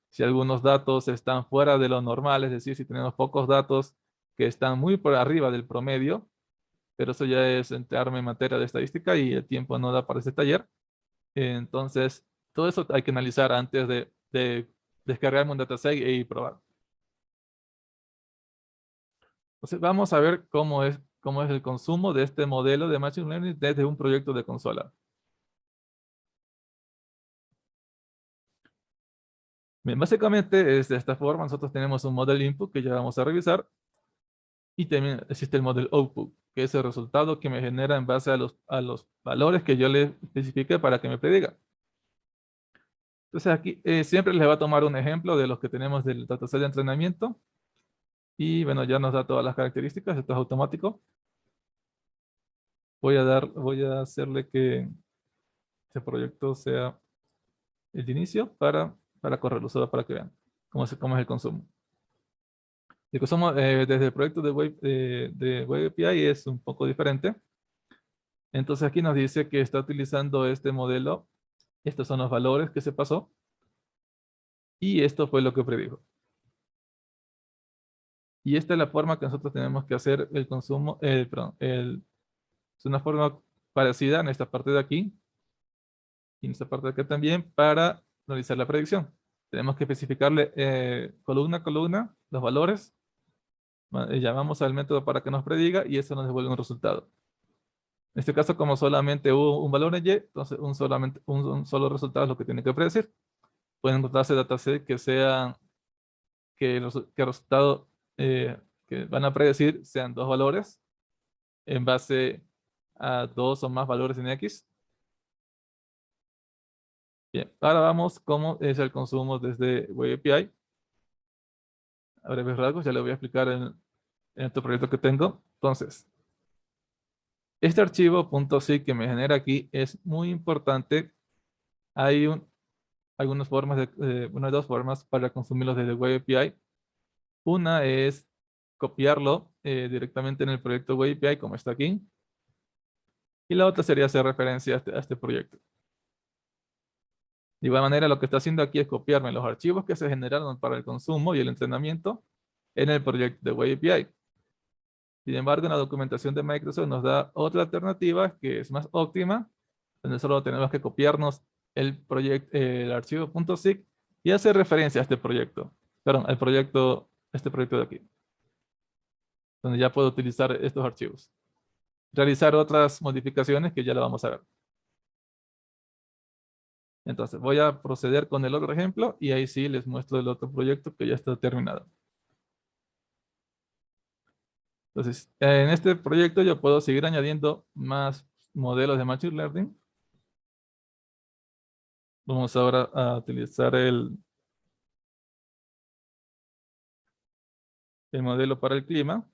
Si algunos datos están fuera de lo normal, es decir, si tenemos pocos datos que están muy por arriba del promedio, pero eso ya es entrarme en materia de estadística y el tiempo no da para este taller. Entonces, todo eso hay que analizar antes de descargarme un dataset y probar. Entonces, vamos a ver cómo es el consumo de este modelo de Machine Learning desde un proyecto de consola. Bien, básicamente es de esta forma. Nosotros tenemos un model input que ya vamos a revisar. Y también existe el model output, que es el resultado que me genera en base a los valores que yo le especifique para que me prediga. Entonces aquí siempre les va a tomar un ejemplo de los que tenemos del dataset de entrenamiento. Y bueno, ya nos da todas las características. Esto es automático. Voy a hacerle que este proyecto sea el de inicio para correrlo, solo para que vean cómo es el consumo. El consumo desde el proyecto de Web API es un poco diferente. Entonces aquí nos dice que está utilizando este modelo. Estos son los valores que se pasó. Y esto fue lo que predijo. Y esta es la forma que nosotros tenemos que hacer el consumo. Es una forma parecida en esta parte de aquí. Y en esta parte de acá también para realizar la predicción. Tenemos que especificarle columna a columna los valores. Llamamos al método para que nos prediga y eso nos devuelve un resultado. En este caso, como solamente hubo un valor en Y, entonces un solo resultado es lo que tiene que predecir. Pueden encontrarse datasets que el resultado que van a predecir sean dos valores en base a dos o más valores en X. Bien, ahora vamos cómo es el consumo desde Web API. A breves rasgos, ya le voy a explicar en este proyecto que tengo. Entonces, este archivo .zip que me genera aquí es muy importante. Hay algunas formas dos formas para consumirlos desde Web API. Una es copiarlo directamente en el proyecto Web API, como está aquí. Y la otra sería hacer referencia a este proyecto. De igual manera, lo que está haciendo aquí es copiarme los archivos que se generaron para el consumo y el entrenamiento en el proyecto de Web API. Sin embargo, en la documentación de Microsoft nos da otra alternativa que es más óptima, donde solo tenemos que copiarnos el archivo .zip y hacer referencia a este proyecto. Perdón, este proyecto de aquí, donde ya puedo utilizar estos archivos. realizar otras modificaciones que ya lo vamos a ver. Entonces voy a proceder con el otro ejemplo y ahí sí les muestro el otro proyecto que ya está terminado. Entonces, en este proyecto yo puedo seguir añadiendo más modelos de Machine Learning. Vamos ahora a utilizar el modelo para el clima.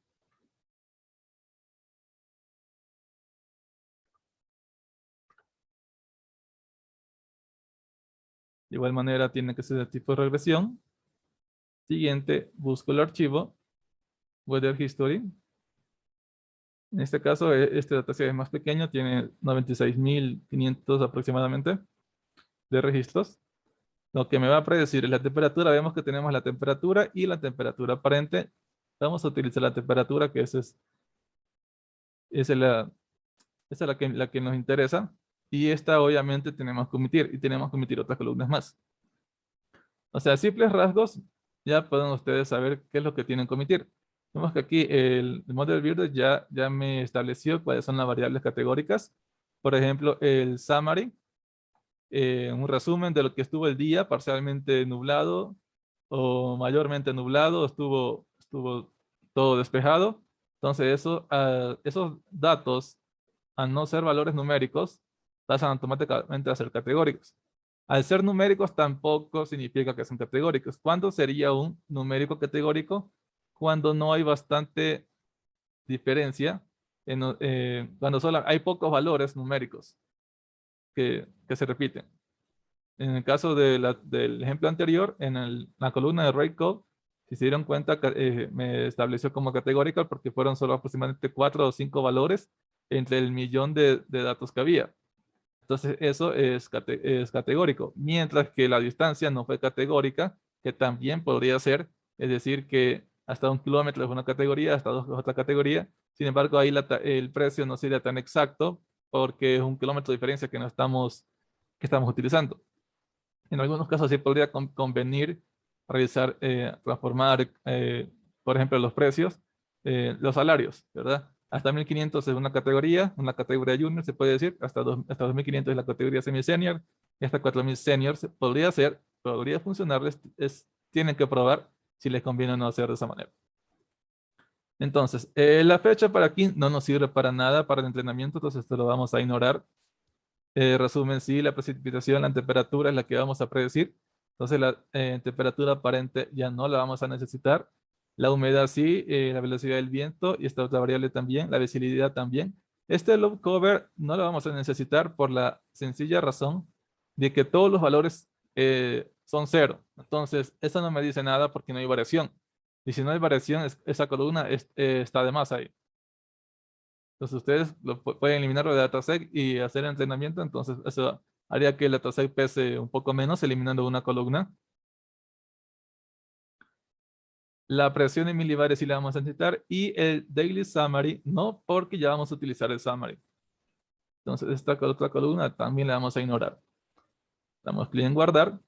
De igual manera tiene que ser de tipo de regresión. Siguiente, busco el archivo Weather History. En este caso, este dataset es más pequeño, tiene 96.500 aproximadamente de registros. Lo que me va a predecir es la temperatura. Vemos que tenemos la temperatura y la temperatura aparente. Vamos a utilizar la temperatura, que esa es la que nos interesa. Y esta obviamente tenemos que omitir, y tenemos que omitir otras columnas más. O sea, a simples rasgos, ya pueden ustedes saber qué es lo que tienen que omitir. Vemos que aquí el Model Builder ya me estableció cuáles son las variables categóricas. Por ejemplo, el summary, un resumen de lo que estuvo el día, parcialmente nublado o mayormente nublado, estuvo todo despejado. Entonces esos datos, al no ser valores numéricos, pasan automáticamente a ser categóricos. Al ser numéricos tampoco significa que son categóricos. ¿Cuándo sería un numérico categórico? Cuando no hay bastante diferencia, cuando solo hay pocos valores numéricos que se repiten. En el caso del ejemplo anterior, en la columna de Rate Code, si se dieron cuenta, me estableció como categórico porque fueron solo aproximadamente 4 o 5 valores entre el millón de datos que había. Entonces eso es categórico, mientras que la distancia no fue categórica, que también podría ser, es decir, que hasta 1 kilómetro es una categoría, hasta 2 es otra categoría. Sin embargo, ahí el precio no sería tan exacto porque es 1 kilómetro de diferencia que estamos utilizando. En algunos casos sí podría convenir realizar, transformar, por ejemplo, los precios, los salarios, ¿verdad? Hasta 1.500 es una categoría junior, se puede decir. Hasta 2.500 es la categoría semi-senior. Y hasta 4.000 seniors podría funcionarles. Tienen que probar si les conviene o no hacer de esa manera. Entonces, la fecha para aquí no nos sirve para nada para el entrenamiento, entonces esto lo vamos a ignorar. Resumen, sí, la precipitación, la temperatura es la que vamos a predecir. Entonces, la temperatura aparente ya no la vamos a necesitar. La humedad sí, la velocidad del viento y esta otra variable también, la visibilidad también. Este loop cover no lo vamos a necesitar por la sencilla razón de que todos los valores son 0. Entonces, eso no me dice nada porque no hay variación. Y si no hay variación, esa columna está de más ahí. Entonces, ustedes pueden eliminarlo de dataset y hacer el entrenamiento. Entonces, eso haría que el dataset pese un poco menos, eliminando una columna. La presión en milibares sí la vamos a necesitar. Y el daily summary no, porque ya vamos a utilizar el summary. Entonces, esta otra columna también la vamos a ignorar. Damos clic en guardar.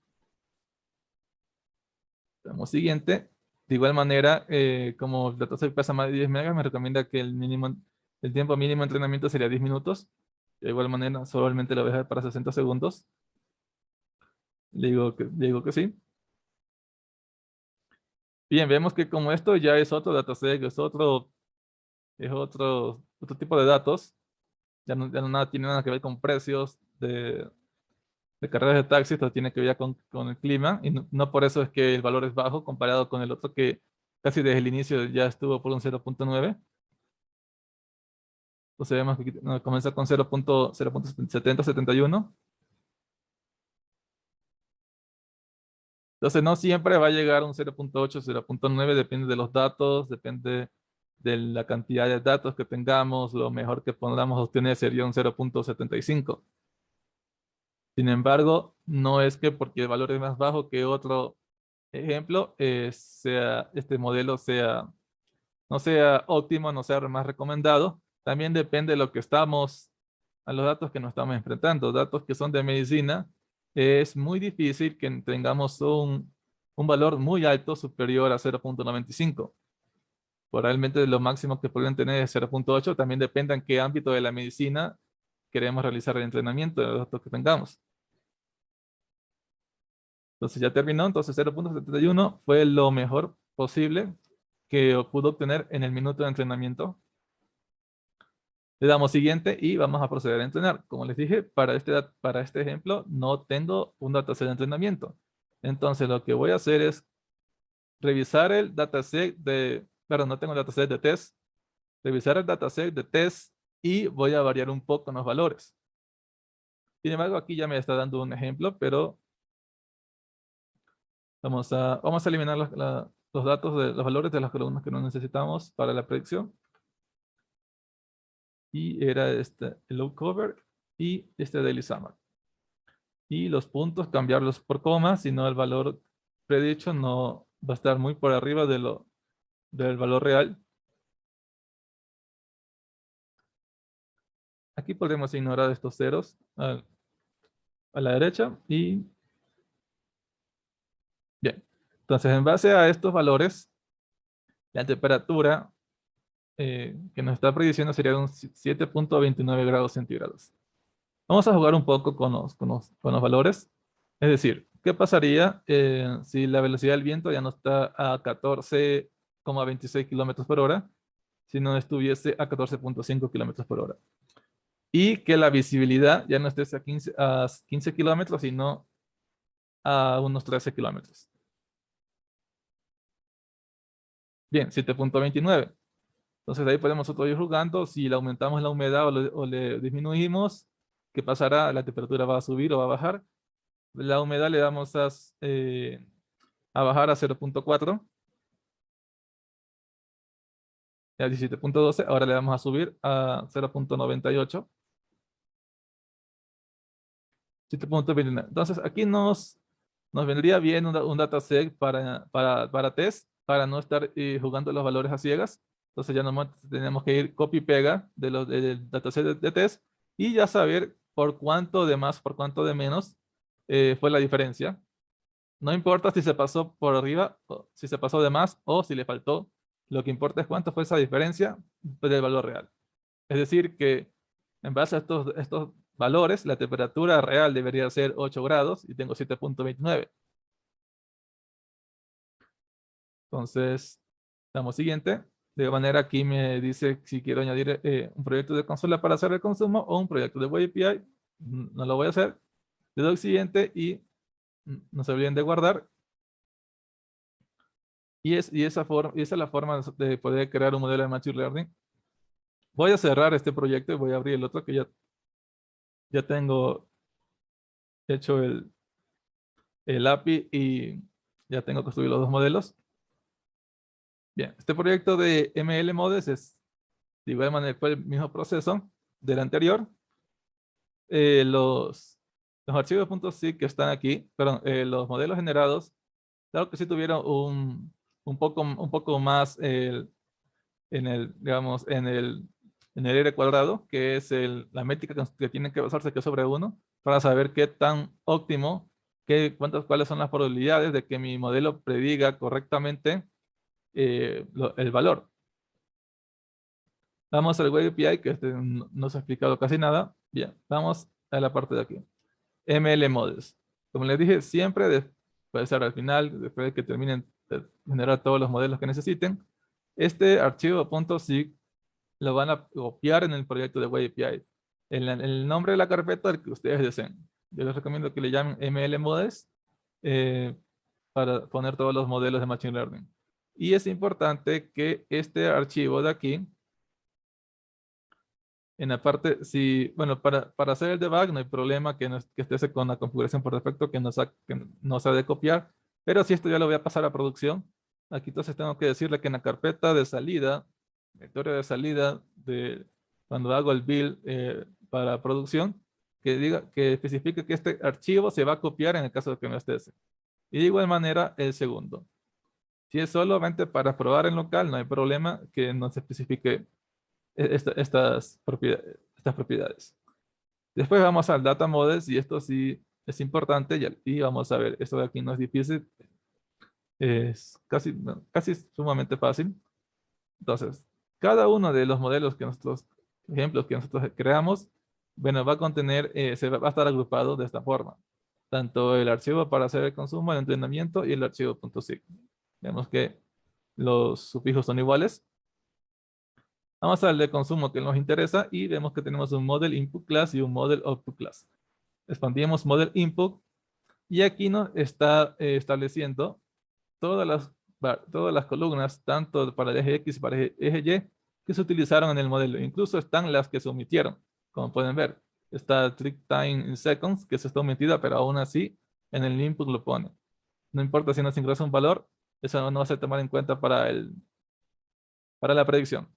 Damos siguiente. De igual manera, como el dataset pesa más de 10 megas, me recomienda que el tiempo mínimo de entrenamiento sería 10 minutos. De igual manera, solamente lo voy a dejar para 60 segundos. Le digo que sí. Bien, vemos que como esto ya es otro dataset, es otro tipo de datos. Ya no tiene nada que ver con precios de carreras de taxi, esto tiene que ver con el clima. Y no por eso es que el valor es bajo comparado con el otro que casi desde el inicio ya estuvo por un 0.9. Entonces vemos que comienza con 0.7071. Entonces no siempre va a llegar a un 0.8, 0.9, depende de los datos, depende de la cantidad de datos que tengamos. Lo mejor que podamos obtener sería un 0.75. Sin embargo, no es que porque el valor es más bajo que otro ejemplo, este modelo no sea óptimo, no sea más recomendado. También depende de lo que a los datos que nos estamos enfrentando. Datos que son de medicina, es muy difícil que tengamos un valor muy alto superior a 0.95. Probablemente lo máximo que podrían tener es 0.8. También depende en qué ámbito de la medicina queremos realizar el entrenamiento de los datos que tengamos. Entonces ya terminó. Entonces 0.71 fue lo mejor posible que pudo obtener en el minuto de entrenamiento. Le damos siguiente y vamos a proceder a entrenar. Como les dije, para este ejemplo no tengo un dataset de entrenamiento. Entonces lo que voy a hacer es revisar el dataset no tengo el dataset de test. Revisar el dataset de test y voy a variar un poco los valores. Sin embargo, aquí ya me está dando un ejemplo, pero vamos a eliminar los datos de los valores de las columnas que no necesitamos para la predicción. Y era el load cover y daily summer. Y los puntos, cambiarlos por coma, si no el valor predicho no va a estar muy por arriba del valor real. Aquí podemos ignorar estos ceros a la derecha y bien. Entonces, en base a estos valores, la temperatura que nos está prediciendo sería de un 7.29 grados centígrados. Vamos a jugar un poco con los valores. Es decir, ¿qué pasaría si la velocidad del viento ya no está a 14,26 kilómetros por hora, si no estuviese a 14.5 kilómetros por hora? Y que la visibilidad ya no esté a 15 kilómetros, sino a unos 13 kilómetros. Bien, 7.29. Entonces ahí podemos nosotros ir jugando. Si le aumentamos la humedad o le disminuimos, ¿qué pasará? La temperatura va a subir o va a bajar. La humedad le damos a bajar a 0.4. A 17.12. Ahora le vamos a subir a 0.98. 7.29. Entonces aquí nos vendría bien un dataset para test, para no estar jugando los valores a ciegas. Entonces ya nomás tenemos que ir copy y pega del dataset de test y ya saber por cuánto de más, por cuánto de menos fue la diferencia. No importa si se pasó por arriba, si se pasó de más o si le faltó. Lo que importa es cuánto fue esa diferencia del valor real. Es decir, que en base a estos valores, la temperatura real debería ser 8 grados y tengo 7.29. Entonces, damos siguiente. De manera aquí me dice si quiero añadir un proyecto de consola para hacer el consumo o un proyecto de web API. No lo voy a hacer. Le doy siguiente y no se olviden de guardar. Y esa es la forma de poder crear un modelo de Machine Learning. Voy a cerrar este proyecto y voy a abrir el otro que ya tengo hecho el API y ya tengo construido los dos modelos. Bien, este proyecto de ML Models es de igual manera fue el mismo proceso del anterior. Los archivos .zip que están aquí, perdón, los modelos generados, claro que sí tuvieron un poco más en el R cuadrado, que es la métrica que tienen que basarse, que es sobre 1, para saber qué tan óptimo, cuáles son las probabilidades de que mi modelo prediga correctamente el valor. Vamos al Web API, que no se ha explicado casi nada. Bien, vamos a la parte de aquí. ML Models. Como les dije, siempre, puede ser al final, después de que terminen de generar todos los modelos que necesiten, este archivo .zip lo van a copiar en el proyecto de Web API. El nombre de la carpeta que ustedes deseen. Yo les recomiendo que le llamen ML Models para poner todos los modelos de Machine Learning. Y es importante que este archivo de aquí, en la parte, para hacer el debug no hay problema que esté con la configuración por defecto que no se ha de copiar, pero si esto ya lo voy a pasar a producción, aquí entonces tengo que decirle que en la carpeta de salida, directorio de salida, cuando hago el build para producción, que especifique que este archivo se va a copiar en el caso de que no esté ese. Y de igual manera el segundo. Si es solamente para probar en local, no hay problema que no se especifique estas propiedades. Después vamos al Data Models y esto sí es importante y vamos a ver, esto de aquí no es difícil, es casi sumamente fácil. Entonces, cada uno de los modelos que nosotros, ejemplos que nosotros creamos, bueno, va a contener, va a estar agrupado de esta forma. Tanto el archivo para hacer el consumo, el entrenamiento y el archivo .sig. Vemos que los sufijos son iguales. Vamos al de consumo que nos interesa y vemos que tenemos un model input class y un model output class. Expandimos model input y aquí nos está estableciendo todas las columnas, tanto para el eje X y para el eje Y, que se utilizaron en el modelo. Incluso están las que se omitieron, como pueden ver. Está trick time in seconds, que se está omitida, pero aún así en el input lo pone. No importa si nos ingresa un valor, eso no va a ser tomado en cuenta para la predicción.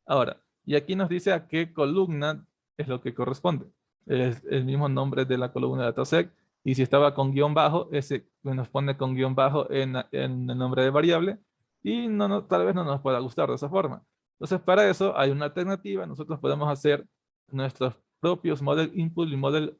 Ahora, y aquí nos dice a qué columna es lo que corresponde. Es el mismo nombre de la columna de datasec. Y si estaba con guión bajo, ese nos pone con guión bajo en el nombre de variable. Y tal vez no nos pueda gustar de esa forma. Entonces, para eso hay una alternativa. Nosotros podemos hacer nuestros propios model input y model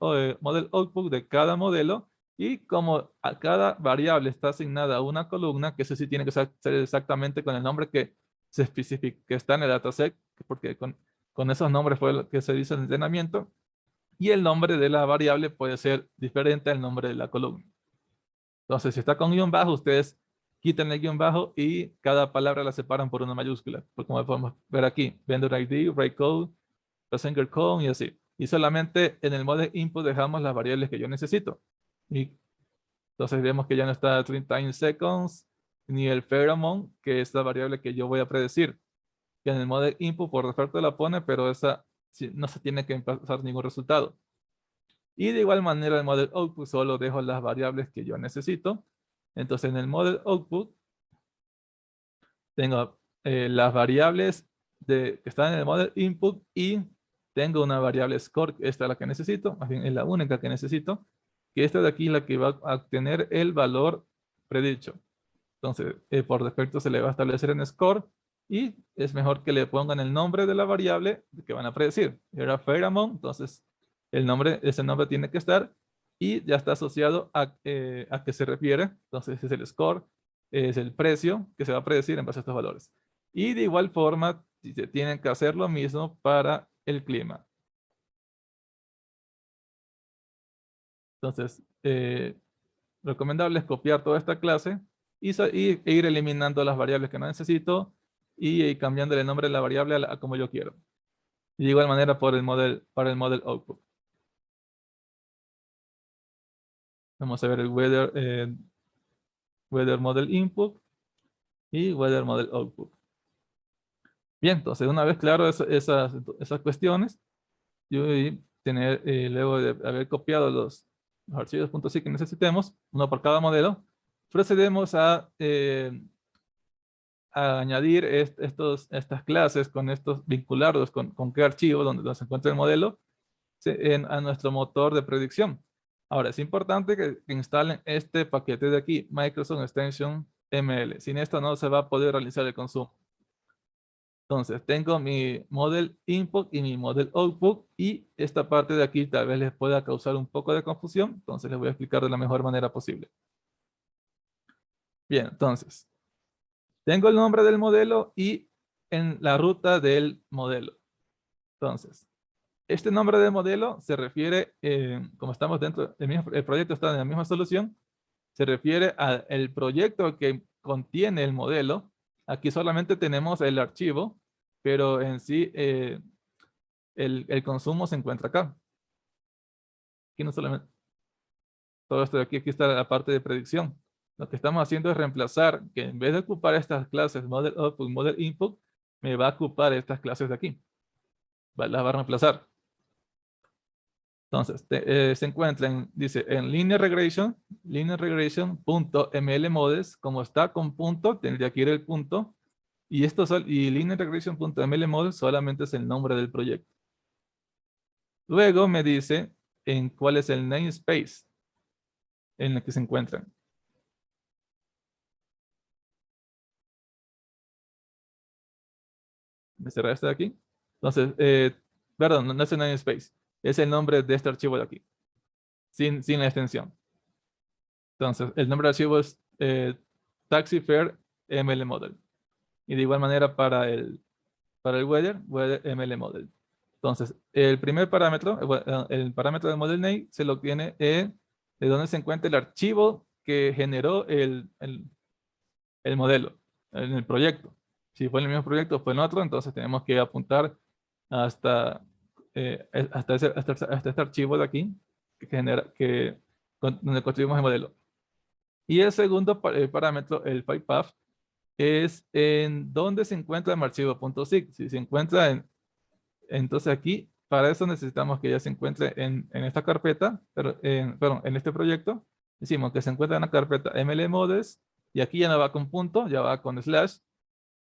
output de cada modelo. Y como a cada variable está asignada una columna, que eso sí tiene que ser exactamente con el nombre que se especifica, que está en el dataset, porque con esos nombres fue lo que se hizo el entrenamiento, y el nombre de la variable puede ser diferente al nombre de la columna. Entonces, si está con guión bajo, ustedes quitan el guión bajo y cada palabra la separan por una mayúscula, como podemos ver aquí, vendor ID, rate code, passenger code y así. Y solamente en el model input dejamos las variables que yo necesito. Y entonces vemos que ya no está time seconds, ni el pheromone, que es la variable que yo voy a predecir. Que en el model input por defecto la pone, pero esa no se tiene que pasar ningún resultado. Y de igual manera el model output solo dejo las variables que yo necesito. Entonces en el model output tengo las variables que están en el model input y tengo una variable score, esta es la que necesito, más bien es la única que necesito, que esta de aquí es la que va a obtener el valor predicho. Entonces, por defecto se le va a establecer en score y es mejor que le pongan el nombre de la variable que van a predecir. Era pheromone, entonces ese nombre tiene que estar y ya está asociado a qué se refiere. Entonces es el score, es el precio que se va a predecir en base a estos valores. Y de igual forma, tienen que hacer lo mismo para el clima. Entonces, recomendable es copiar toda esta clase e ir eliminando las variables que no necesito y cambiando el nombre de la variable a como yo quiero. Y de igual manera para el model output. Vamos a ver el weather model input y weather model output. Bien, entonces una vez claro esas cuestiones, yo voy a tener, luego de haber copiado los archivos .sig que necesitemos, uno por cada modelo, procedemos a añadir estas clases con estos, vincularlos con qué archivo donde se encuentra el modelo a nuestro motor de predicción. Ahora, es importante que instalen este paquete de aquí, Microsoft Extension ML. Sin esto no se va a poder realizar el consumo. Entonces, tengo mi model input y mi model output y esta parte de aquí tal vez les pueda causar un poco de confusión. Entonces, les voy a explicar de la mejor manera posible. Bien, entonces, tengo el nombre del modelo y en la ruta del modelo. Entonces, este nombre de modelo se refiere, como estamos dentro del mismo, el proyecto está en la misma solución, se refiere al proyecto que contiene el modelo. Aquí solamente tenemos el archivo, pero en sí el consumo se encuentra acá. Aquí no solamente todo esto de aquí está la parte de predicción. Lo que estamos haciendo es reemplazar, que en vez de ocupar estas clases model output, model input, me va a ocupar estas clases de aquí. Las va a reemplazar. Entonces, se encuentra dice, en linear regression.ml models, como está con punto, tendría que ir el punto, y linear regression.ml models solamente es el nombre del proyecto. Luego me dice en cuál es el namespace en el que se encuentran. Me cerré este de aquí. Entonces, perdón, no es el namespace. Es el nombre de este archivo de aquí. Sin la extensión. Entonces, el nombre del archivo es taxifare ml model. Y de igual manera para el weather ML model. Entonces, el primer parámetro, el parámetro del model name se lo obtiene de donde se encuentra el archivo que generó el modelo en el proyecto. Si fue en el mismo proyecto o fue en otro, entonces tenemos que apuntar hasta este archivo de aquí donde construimos el modelo. Y el segundo parámetro, el file path, es en dónde se encuentra el archivo .zip. Si se encuentra entonces aquí, para eso necesitamos que ya se encuentre en esta carpeta, perdón, en este proyecto. Decimos que se encuentra en la carpeta mlmodels, y aquí ya no va con punto, ya va con slash,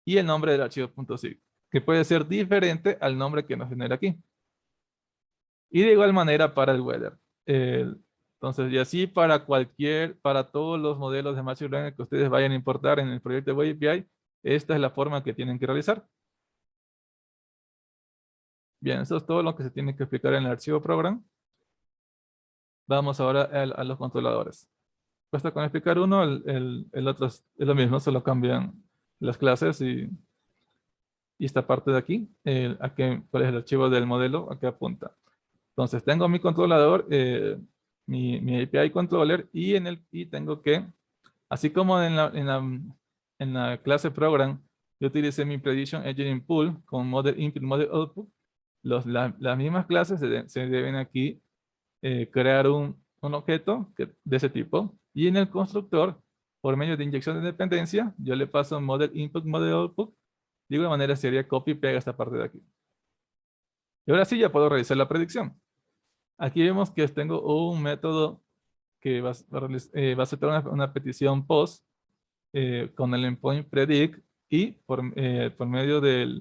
y el nombre del archivo .zip, que puede ser diferente al nombre que nos genera aquí. Y de igual manera para el weather. Entonces, y así para todos los modelos de Machine Learning que ustedes vayan a importar en el proyecto de Web API, esta es la forma que tienen que realizar. Bien, eso es todo lo que se tiene que explicar en el archivo program. Vamos ahora a los controladores. Basta con explicar uno, el otro es lo mismo, solo cambian las clases y esta parte de aquí, cuál es el archivo del modelo, a qué apunta. Entonces, tengo mi controlador, mi API controller, y tengo que, así como en la clase program, yo utilicé mi prediction engineering pool con model input, model output. Las mismas clases se deben aquí crear un objeto de ese tipo, y en el constructor, por medio de inyección de dependencia, yo le paso model input, model output. De igual manera sería copy y pega esta parte de aquí. Y ahora sí ya puedo realizar la predicción. Aquí vemos que tengo un método que va a aceptar una petición post con el endpoint predict, y por medio de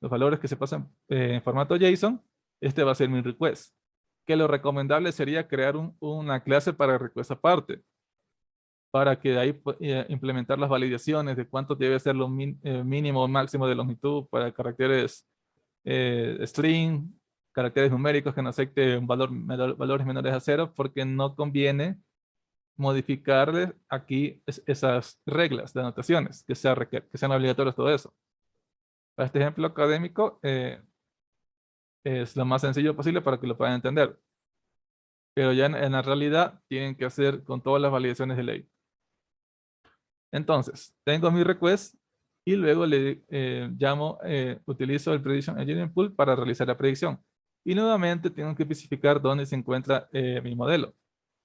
los valores que se pasan en formato JSON, este va a ser mi request. Que lo recomendable sería crear una clase para request aparte, para que de ahí implementar las validaciones de cuánto debe ser lo mínimo o máximo de longitud para caracteres string, caracteres numéricos que no acepten valores menores a 0, porque no conviene modificarles aquí esas reglas de anotaciones, que sean obligatorias todo eso. Para este ejemplo académico, es lo más sencillo posible para que lo puedan entender. Pero ya en la realidad tienen que hacer con todas las validaciones de ley. Entonces, tengo mi request y luego le utilizo el Prediction Engineering Pool para realizar la predicción. Y nuevamente tengo que especificar dónde se encuentra mi modelo.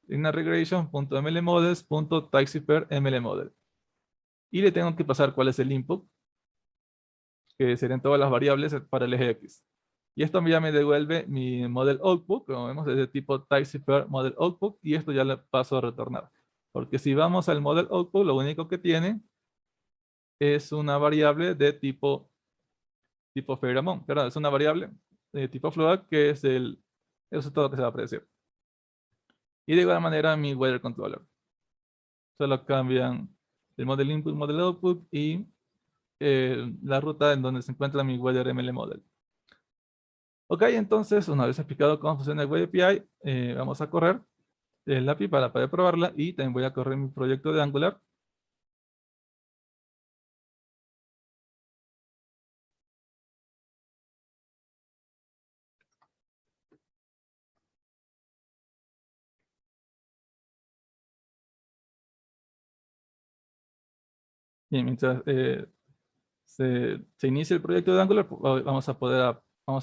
Linear regression.mlmodels.typeShifter.mlmodel. Y le tengo que pasar cuál es el input, que serían todas las variables para el eje X. Y esto ya me devuelve mi model output, como vemos, es de tipo TypeShifter model output, y esto ya le paso a retornar. Porque si vamos al model output, lo único que tiene es una variable de tipo pheromone. Perdón, es una variable de tipo float, que es el resultado que se va a predecir. Y de igual manera mi weather controller. Solo cambian el model input, model output y la ruta en donde se encuentra mi weather ML model. Ok, entonces una vez explicado cómo funciona el Web API, vamos a correr el API para poder probarla, y también voy a correr mi proyecto de Angular. Bien, mientras se inicia el proyecto de Angular, vamos a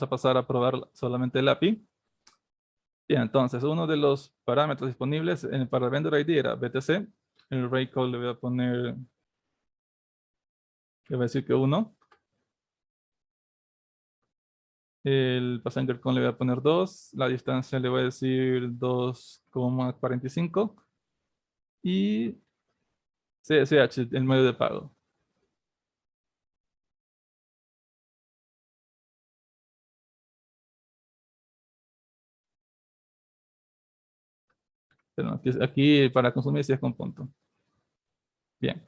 pasar a probar solamente el API. Bien, entonces uno de los parámetros disponibles para el vendor ID era BTC. El array call le voy a poner, le voy a decir que 1. El passenger count le voy a poner 2. La distancia le voy a decir 2,45. Y CSH, el medio de pago. Pero aquí para consumir sí es con punto. Bien.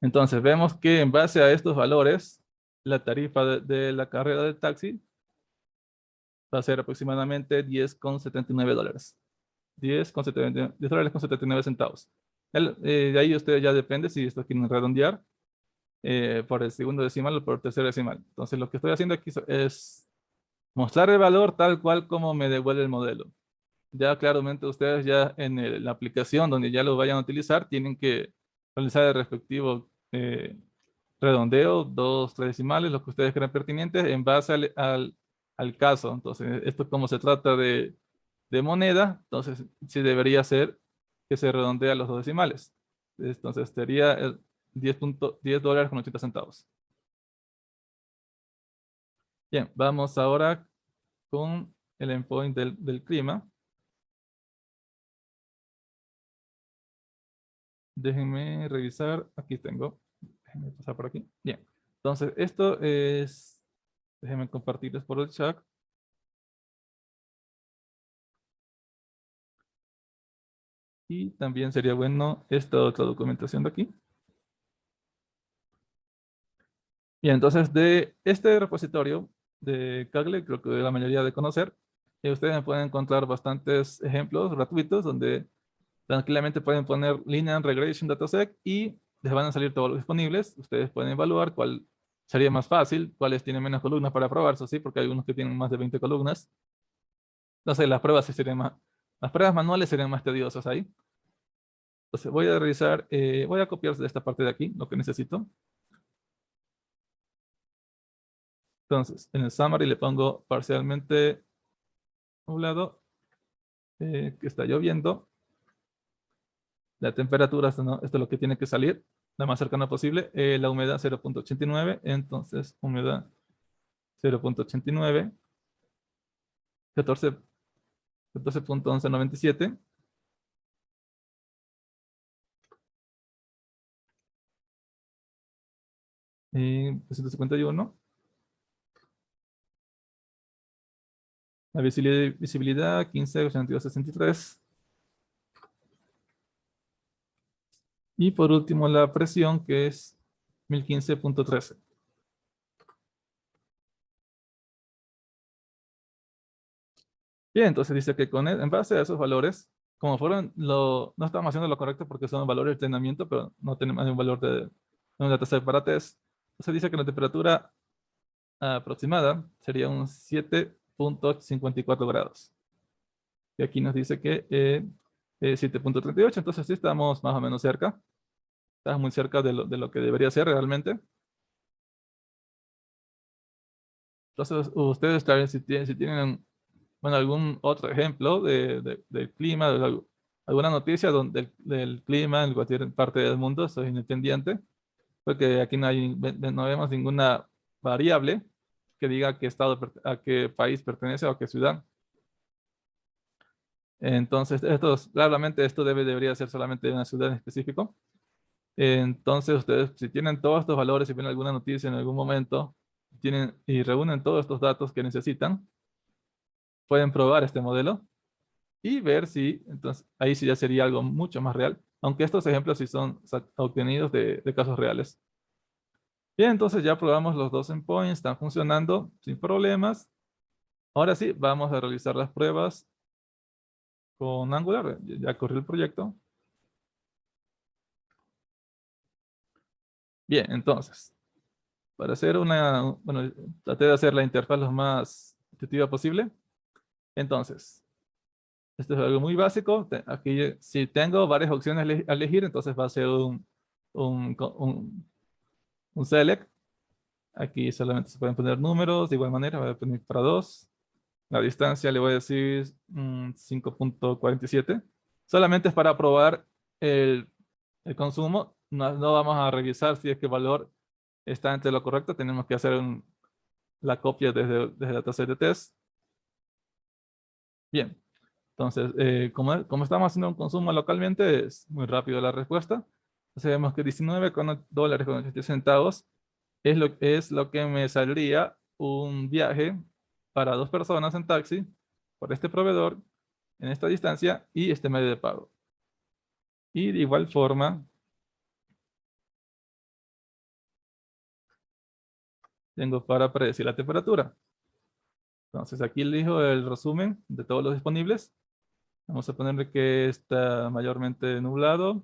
Entonces vemos que en base a estos valores, la tarifa de la carrera del taxi va a ser aproximadamente $10,79. $10,79 centavos. De ahí ustedes ya depende si esto quieren redondear por el segundo decimal o por el tercer decimal. Entonces lo que estoy haciendo aquí es mostrar el valor tal cual como me devuelve el modelo. Ya claramente ustedes ya en la aplicación donde ya lo vayan a utilizar tienen que realizar el respectivo redondeo, 2, 3 decimales, lo que ustedes crean pertinente en base al caso. Entonces, esto como se trata de moneda, entonces sí debería ser que se redondea los 2 decimales. Entonces sería el $10 con 80 centavos. Bien, vamos ahora con el endpoint del clima. Déjenme revisar. Aquí tengo. Déjenme pasar por aquí. Bien. Entonces, esto es... Déjenme compartirles por el chat. Y también sería bueno esta otra documentación de aquí. Bien, entonces de este repositorio de Kaggle, creo que la mayoría de conocer, ustedes pueden encontrar bastantes ejemplos gratuitos donde tranquilamente pueden poner Linear Regression Dataset y les van a salir todos los disponibles. Ustedes pueden evaluar cuál sería más fácil, cuáles tienen menos columnas para probar, eso sí, porque hay algunos que tienen más de 20 columnas. Entonces las pruebas sí serían más, las pruebas manuales serían más tediosas ahí. Entonces voy a revisar, voy a copiar de esta parte de aquí, lo que necesito. Entonces, en el summary le pongo parcialmente nublado, que está lloviendo. La temperatura, esto es lo que tiene que salir, la más cercana posible. La humedad 0.89, entonces humedad 0.89, 14.1197. Y 251. La visibilidad 15.82.63. Y por último la presión, que es 1015.13. Bien, entonces dice que en base a esos valores, como fueron, no estamos haciendo lo correcto porque son valores de entrenamiento, pero no tenemos un valor de un dataset para test. Entonces dice que la temperatura aproximada sería un 7.54 grados. Y aquí nos dice que 7.38, entonces sí estamos más o menos cerca. Estamos muy cerca de lo que debería ser realmente. Entonces ustedes también si tienen bueno, algún otro ejemplo del clima, alguna noticia del clima en cualquier parte del mundo, soy independiente, porque aquí no vemos ninguna variable que diga a qué país pertenece o a qué ciudad. Entonces, claramente esto debería ser solamente de una ciudad en específico. Entonces, ustedes, si tienen todos estos valores, si ven alguna noticia en algún momento, y reúnen todos estos datos que necesitan, pueden probar este modelo y ver si, entonces, ahí sí ya sería algo mucho más real, aunque estos ejemplos sí son obtenidos de casos reales. Bien, entonces ya probamos los dos endpoints, están funcionando sin problemas. Ahora sí, vamos a realizar las pruebas con Angular. Ya corrió el proyecto. Bien, entonces, para hacer bueno, traté de hacer la interfaz lo más intuitiva posible. Entonces, esto es algo muy básico. Aquí, si tengo varias opciones a elegir, entonces va a ser un select. Aquí solamente se pueden poner números, de igual manera voy a poner para 2. La distancia le voy a decir 5.47. Solamente es para probar el consumo. No vamos a revisar si es que el valor está entre lo correcto. Tenemos que hacer la copia desde el dataset de test. Bien, entonces, como estamos haciendo un consumo localmente, es muy rápido la respuesta. Entonces vemos que $19.80 es lo que me saldría un viaje para 2 personas en taxi por este proveedor en esta distancia y este medio de pago. Y de igual forma, tengo para predecir la temperatura. Entonces aquí elijo el resumen de todos los disponibles. Vamos a ponerle que está mayormente nublado,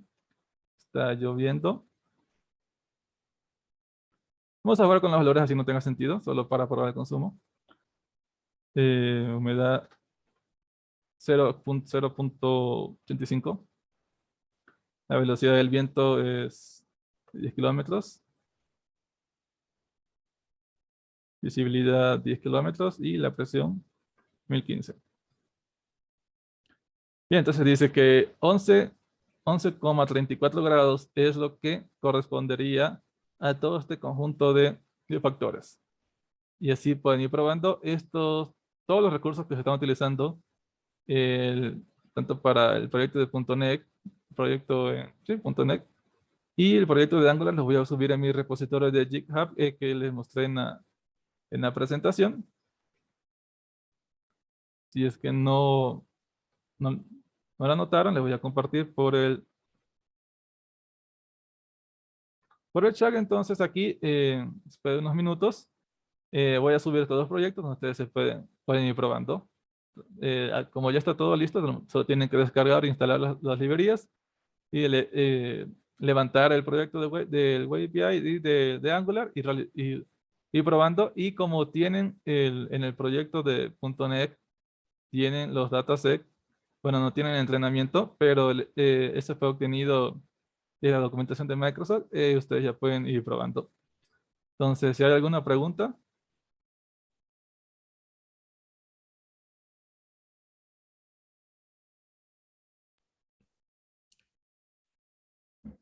está lloviendo. Vamos a jugar con los valores así no tenga sentido, solo para probar el consumo. Humedad 0.85. La velocidad del viento es 10 kilómetros. Visibilidad 10 kilómetros y la presión 1015. Bien, entonces dice que 11,34 grados es lo que correspondería a todo este conjunto de factores. Y así pueden ir probando todos los recursos que se están utilizando, tanto para el proyecto de .NET, .NET, y el proyecto de Angular los voy a subir a mi repositorio de GitHub que les mostré en la presentación. Si es que no la notaron, les voy a compartir por el chat. Entonces aquí, después de unos minutos, voy a subir todos los proyectos donde ustedes pueden ir probando. Como ya está todo listo, solo tienen que descargar e instalar las librerías y levantar el proyecto del Web API de Angular y probando. Y como tienen en el proyecto de .NET, tienen los datasets, bueno, no tienen entrenamiento, pero ese fue obtenido de la documentación de Microsoft, ustedes ya pueden ir probando. Entonces, si hay alguna pregunta.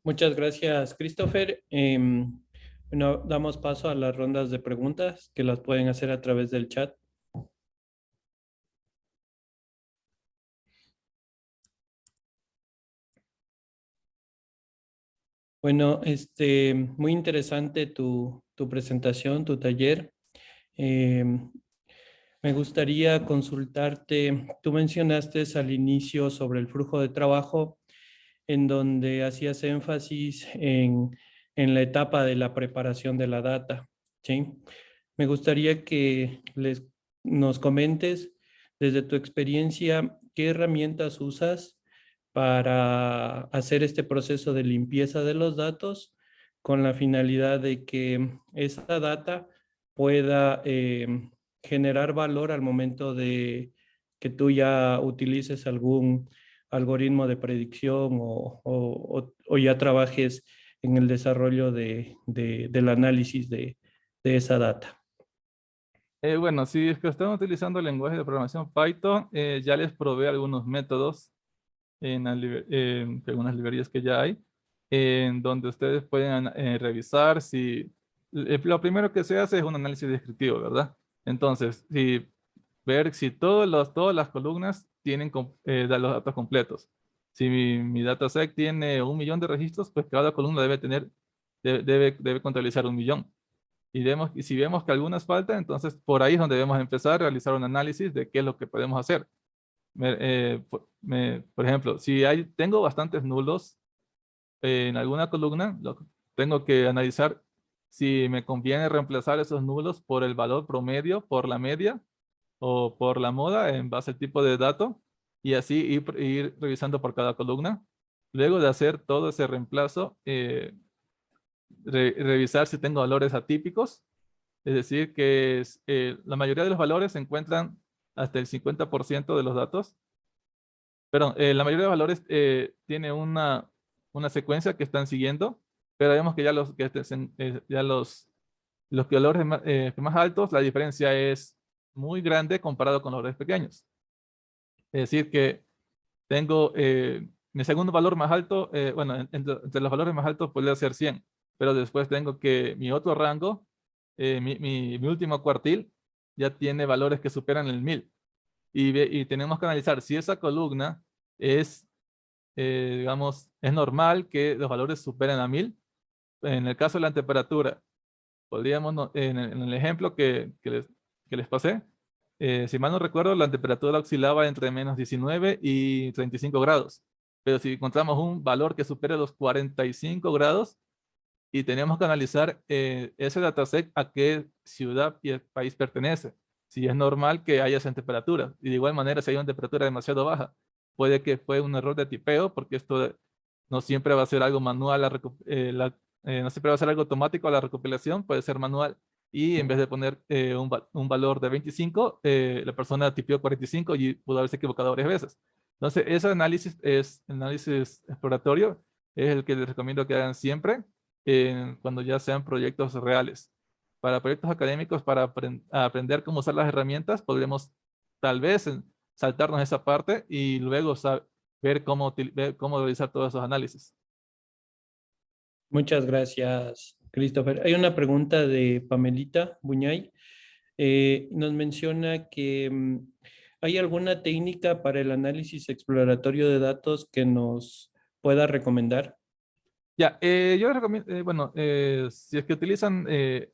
Muchas gracias, Christopher. Bueno, damos paso a las rondas de preguntas que las pueden hacer a través del chat. Bueno, muy interesante tu presentación, tu taller. Me gustaría consultarte, tú mencionaste al inicio sobre el flujo de trabajo, en donde hacías énfasis en la etapa de la preparación de la data, ¿sí? Me gustaría que nos comentes desde tu experiencia qué herramientas usas para hacer este proceso de limpieza de los datos con la finalidad de que esa data pueda generar valor al momento de que tú ya utilices algún algoritmo de predicción o ya trabajes en el desarrollo del análisis de esa data. Bueno, si es que están utilizando el lenguaje de programación Python, ya les probé algunos métodos en algunas librerías que ya hay, en donde ustedes pueden revisar si... lo primero que se hace es un análisis descriptivo, ¿verdad? Entonces, ver si todas las columnas tienen los datos completos. Si mi dataset tiene 1 millón de registros, pues cada columna debe contabilizar 1 millón. Y si vemos que algunas faltan, entonces por ahí es donde debemos empezar a realizar un análisis de qué es lo que podemos hacer. Por ejemplo, si tengo bastantes nulos en alguna columna, tengo que analizar si me conviene reemplazar esos nulos por el valor promedio, por la media o por la moda en base al tipo de dato, y así ir revisando por cada columna. Luego de hacer todo ese reemplazo, revisar si tengo valores atípicos, es decir, que la mayoría de los valores se encuentran hasta el 50% de los datos. Perdón, la mayoría de valores tiene una secuencia que están siguiendo, pero vemos que ya los valores más altos, la diferencia es muy grande comparado con los valores pequeños. Es decir, que tengo mi segundo valor más alto, bueno, entre los valores más altos podría ser 100, pero después tengo que mi otro rango, mi último cuartil, ya tiene valores que superan el 1000. Y tenemos que analizar si esa columna digamos, es normal que los valores superen a 1000. En el caso de la temperatura, podríamos, en el ejemplo que les pasé, si mal no recuerdo, la temperatura oscilaba entre menos 19 y 35 grados. Pero si encontramos un valor que supere los 45 grados, y tenemos que analizar ese dataset a qué ciudad y país pertenece. Si es normal que haya esa temperatura. Y de igual manera, si hay una temperatura demasiado baja, puede que fue un error de tipeo, porque esto no siempre va a ser algo manual no siempre va a ser algo automático la recopilación, puede ser manual. Y en vez de poner un valor de 25, la persona tipió 45 y pudo haberse equivocado varias veces. Entonces, ese análisis exploratorio es el que les recomiendo que hagan siempre cuando ya sean proyectos reales. Para proyectos académicos, para aprender cómo usar las herramientas, podremos tal vez saltarnos esa parte y luego ver cómo realizar todos esos análisis. Muchas gracias, Christopher. Hay una pregunta de Pamelita Buñay. Nos menciona que ¿hay alguna técnica para el análisis exploratorio de datos que nos pueda recomendar? Ya, yo les recomiendo, bueno, si es que utilizan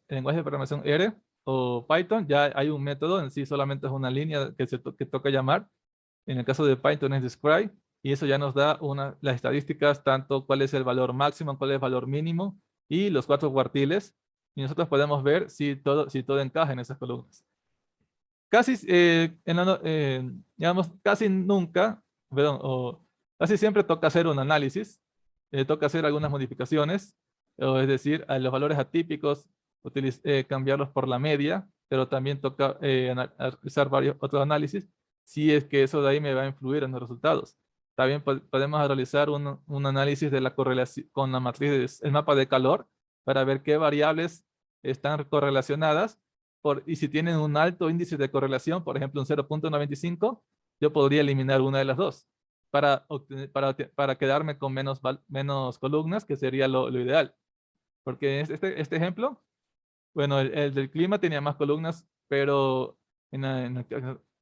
lenguaje de programación R o Python, ya hay un método, en sí solamente es una línea que toca llamar. En el caso de Python es describe, y eso ya nos da las estadísticas, tanto cuál es el valor máximo, cuál es el valor mínimo, y los 4 cuartiles, y nosotros podemos ver si todo encaja en esas columnas. Casi, digamos, casi nunca, perdón, o casi siempre toca hacer un análisis, toca hacer algunas modificaciones, o es decir, a los valores atípicos, cambiarlos por la media, pero también toca realizar varios otros análisis, si es que eso de ahí me va a influir en los resultados. También podemos realizar un análisis de la correlación con la matriz, el mapa de calor, para ver qué variables están correlacionadas, y si tienen un alto índice de correlación, por ejemplo un 0.95, yo podría eliminar una de las dos para quedarme con menos columnas, que sería lo ideal. Porque este ejemplo, bueno, el del clima tenía más columnas, pero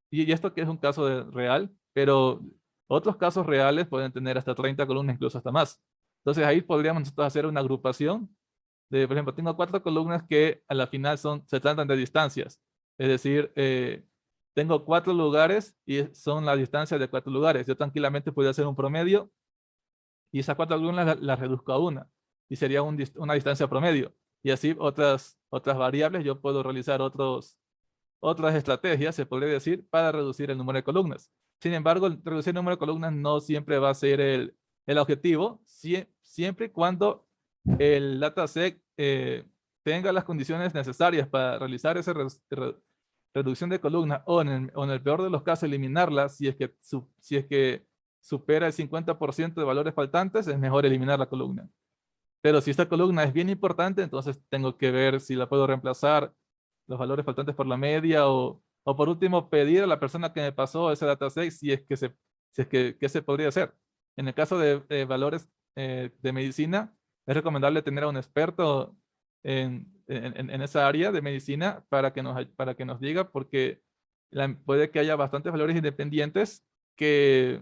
y esto que es un caso real, pero otros casos reales pueden tener hasta 30 columnas, incluso hasta más. Entonces ahí podríamos nosotros hacer una agrupación de, por ejemplo, tengo 4 columnas que a la final se tratan de distancias. Es decir, tengo 4 lugares y son las distancias de 4 lugares. Yo tranquilamente podría hacer un promedio y esas 4 columnas las reduzco a una y sería una distancia promedio. Y así otras variables yo puedo realizar otras estrategias, se podría decir, para reducir el número de columnas. Sin embargo, reducir el número de columnas no siempre va a ser el objetivo, siempre y cuando el dataset tenga las condiciones necesarias para realizar esa reducción de columnas, o en el peor de los casos eliminarla. Si es que supera el 50% de valores faltantes, es mejor eliminar la columna. Pero si esta columna es bien importante, entonces tengo que ver si la puedo reemplazar los valores faltantes por la media, o por último pedir a la persona que me pasó ese dataset si es que qué se podría hacer. En el caso de valores de medicina, es recomendable tener a un experto en esa área de medicina para que nos diga, porque puede que haya bastantes valores independientes que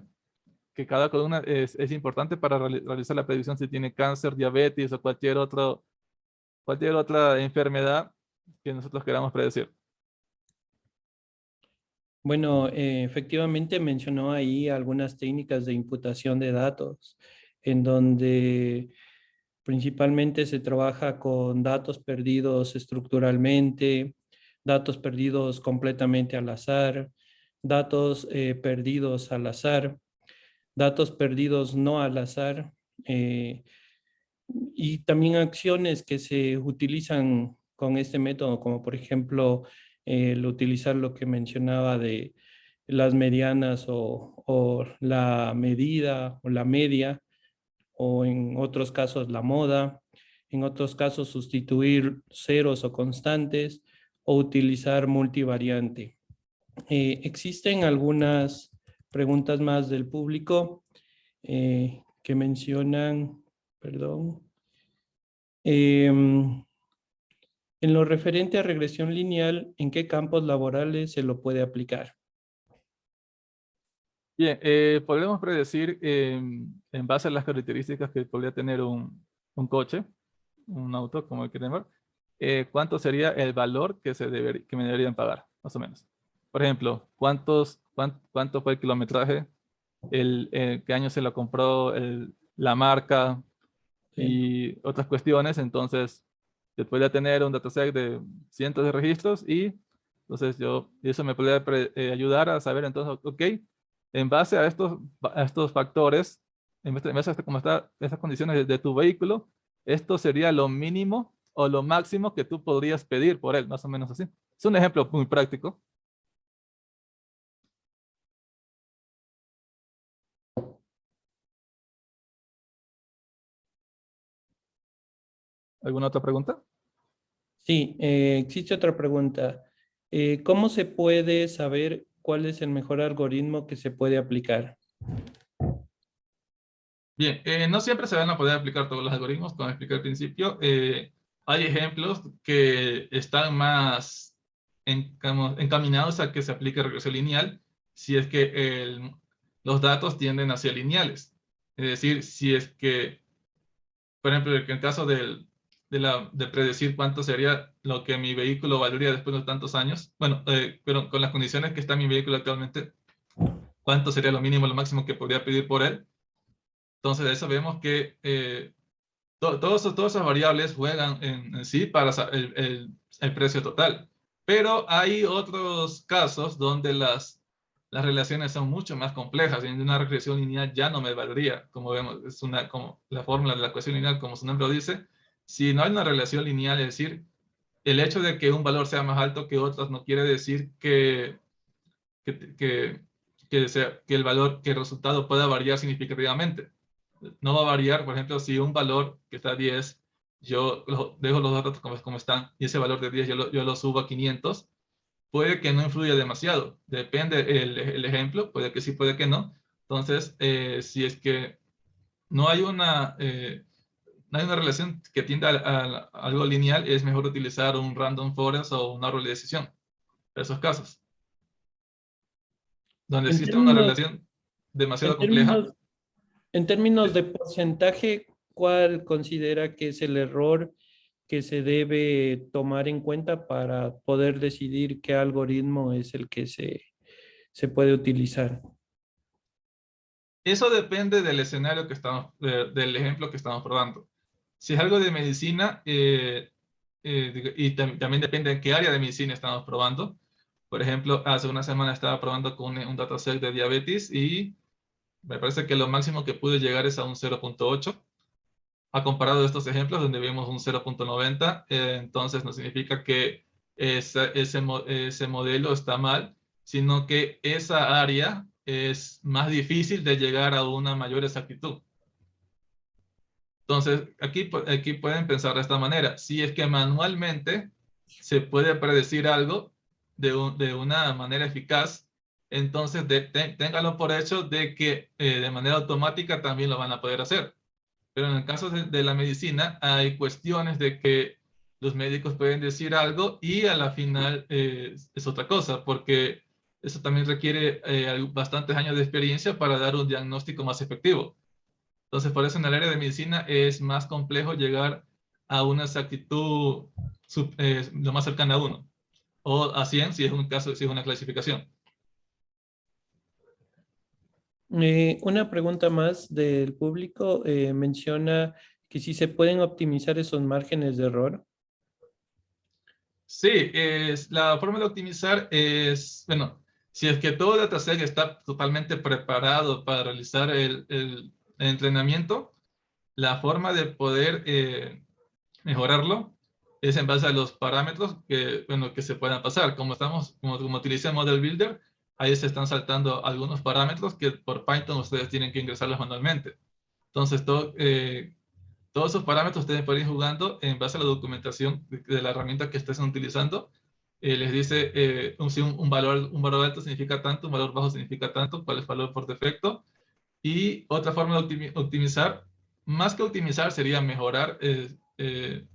cada columna es importante para realizar la predicción si tiene cáncer, diabetes o cualquier otra enfermedad que nosotros queramos predecir. Bueno, efectivamente mencionó ahí algunas técnicas de imputación de datos, en donde principalmente se trabaja con datos perdidos estructuralmente, datos perdidos completamente al azar, datos perdidos al azar, datos perdidos no al azar, y también acciones que se utilizan con este método, como por ejemplo el utilizar lo que mencionaba de las medianas o la medida o la media, o en otros casos la moda, en otros casos sustituir ceros o constantes, o utilizar multivariante. Existen algunas preguntas más del público que mencionan, perdón, en lo referente a regresión lineal, ¿en qué campos laborales se lo puede aplicar? Bien, podemos predecir en base a las características que podría tener un coche, un auto, como el que tenemos, cuánto sería el valor que me deberían pagar, más o menos. Por ejemplo, cuánto fue el kilometraje, qué año se lo compró, la marca, sí, y otras cuestiones. Entonces, se podría tener un dataset de cientos de registros, y entonces eso me podría ayudar a saber, entonces, ok, en base a estos factores, en base a cómo están estas condiciones de tu vehículo, esto sería lo mínimo o lo máximo que tú podrías pedir por él, más o menos así. Es un ejemplo muy práctico. ¿Alguna otra pregunta? Sí, existe otra pregunta. ¿Cómo se puede saber cuál es el mejor algoritmo que se puede aplicar? Bien, no siempre se van a poder aplicar todos los algoritmos, como expliqué al principio. Hay ejemplos que están más encaminados a que se aplique regresión lineal si es que los datos tienden hacia lineales. Es decir, si es que, por ejemplo, en el caso de predecir cuánto sería lo que mi vehículo valdría después de tantos años, bueno, pero con las condiciones que está mi vehículo actualmente, cuánto sería lo mínimo, lo máximo que podría pedir por él. Entonces, de eso vemos que todas esas variables juegan en sí para el precio total. Pero hay otros casos donde las relaciones son mucho más complejas. En una regresión lineal ya no me valdría. Como vemos, es como la fórmula de la ecuación lineal, como su nombre lo dice. Si no hay una relación lineal, es decir, el hecho de que un valor sea más alto que otros no quiere decir que el valor, que el resultado pueda variar significativamente. No va a variar, por ejemplo, si un valor que está a 10, yo dejo los datos como están, y ese valor de 10 yo lo subo a 500, puede que no influya demasiado. Depende el ejemplo, puede que sí, puede que no. Entonces, si es que no hay una relación que tienda a algo lineal, es mejor utilizar un random forest o un árbol de decisión. En esos casos, donde En existe una términos, relación demasiado en compleja. términos, en términos de porcentaje, ¿cuál considera que es el error que se debe tomar en cuenta para poder decidir qué algoritmo es el que se puede utilizar? Eso depende del escenario del ejemplo que estamos probando. Si es algo de medicina, y también depende de qué área de medicina estamos probando. Por ejemplo, hace una semana estaba probando con un dataset de diabetes y me parece que lo máximo que pude llegar es a un 0.8. Ha comparado estos ejemplos donde vemos un 0.90, entonces no significa que ese modelo está mal, sino que esa área es más difícil de llegar a una mayor exactitud. Entonces, aquí pueden pensar de esta manera. Si es que manualmente se puede predecir algo de una manera eficaz, entonces ténganlo por hecho de que de manera automática también lo van a poder hacer. Pero en el caso de la medicina, hay cuestiones de que los médicos pueden decir algo y a la final es otra cosa, porque eso también requiere bastantes años de experiencia para dar un diagnóstico más efectivo. Entonces, por eso en el área de medicina es más complejo llegar a una exactitud lo más cercana a 1, o a 100 si es un caso, si es una clasificación. Una pregunta más del público menciona que si se pueden optimizar esos márgenes de error. Sí, la forma de optimizar es, bueno, si es que todo dataset está totalmente preparado para realizar el entrenamiento, la forma de poder mejorarlo es en base a los parámetros que se puedan pasar. Como utilicé Model Builder, ahí se están saltando algunos parámetros que por Python ustedes tienen que ingresarlos manualmente. Entonces, todos esos parámetros ustedes pueden ir jugando en base a la documentación de la herramienta que estén utilizando. Les dice si un valor alto significa tanto, un valor bajo significa tanto, cuál es el valor por defecto. Y otra forma de optimizar, más que optimizar, sería mejorar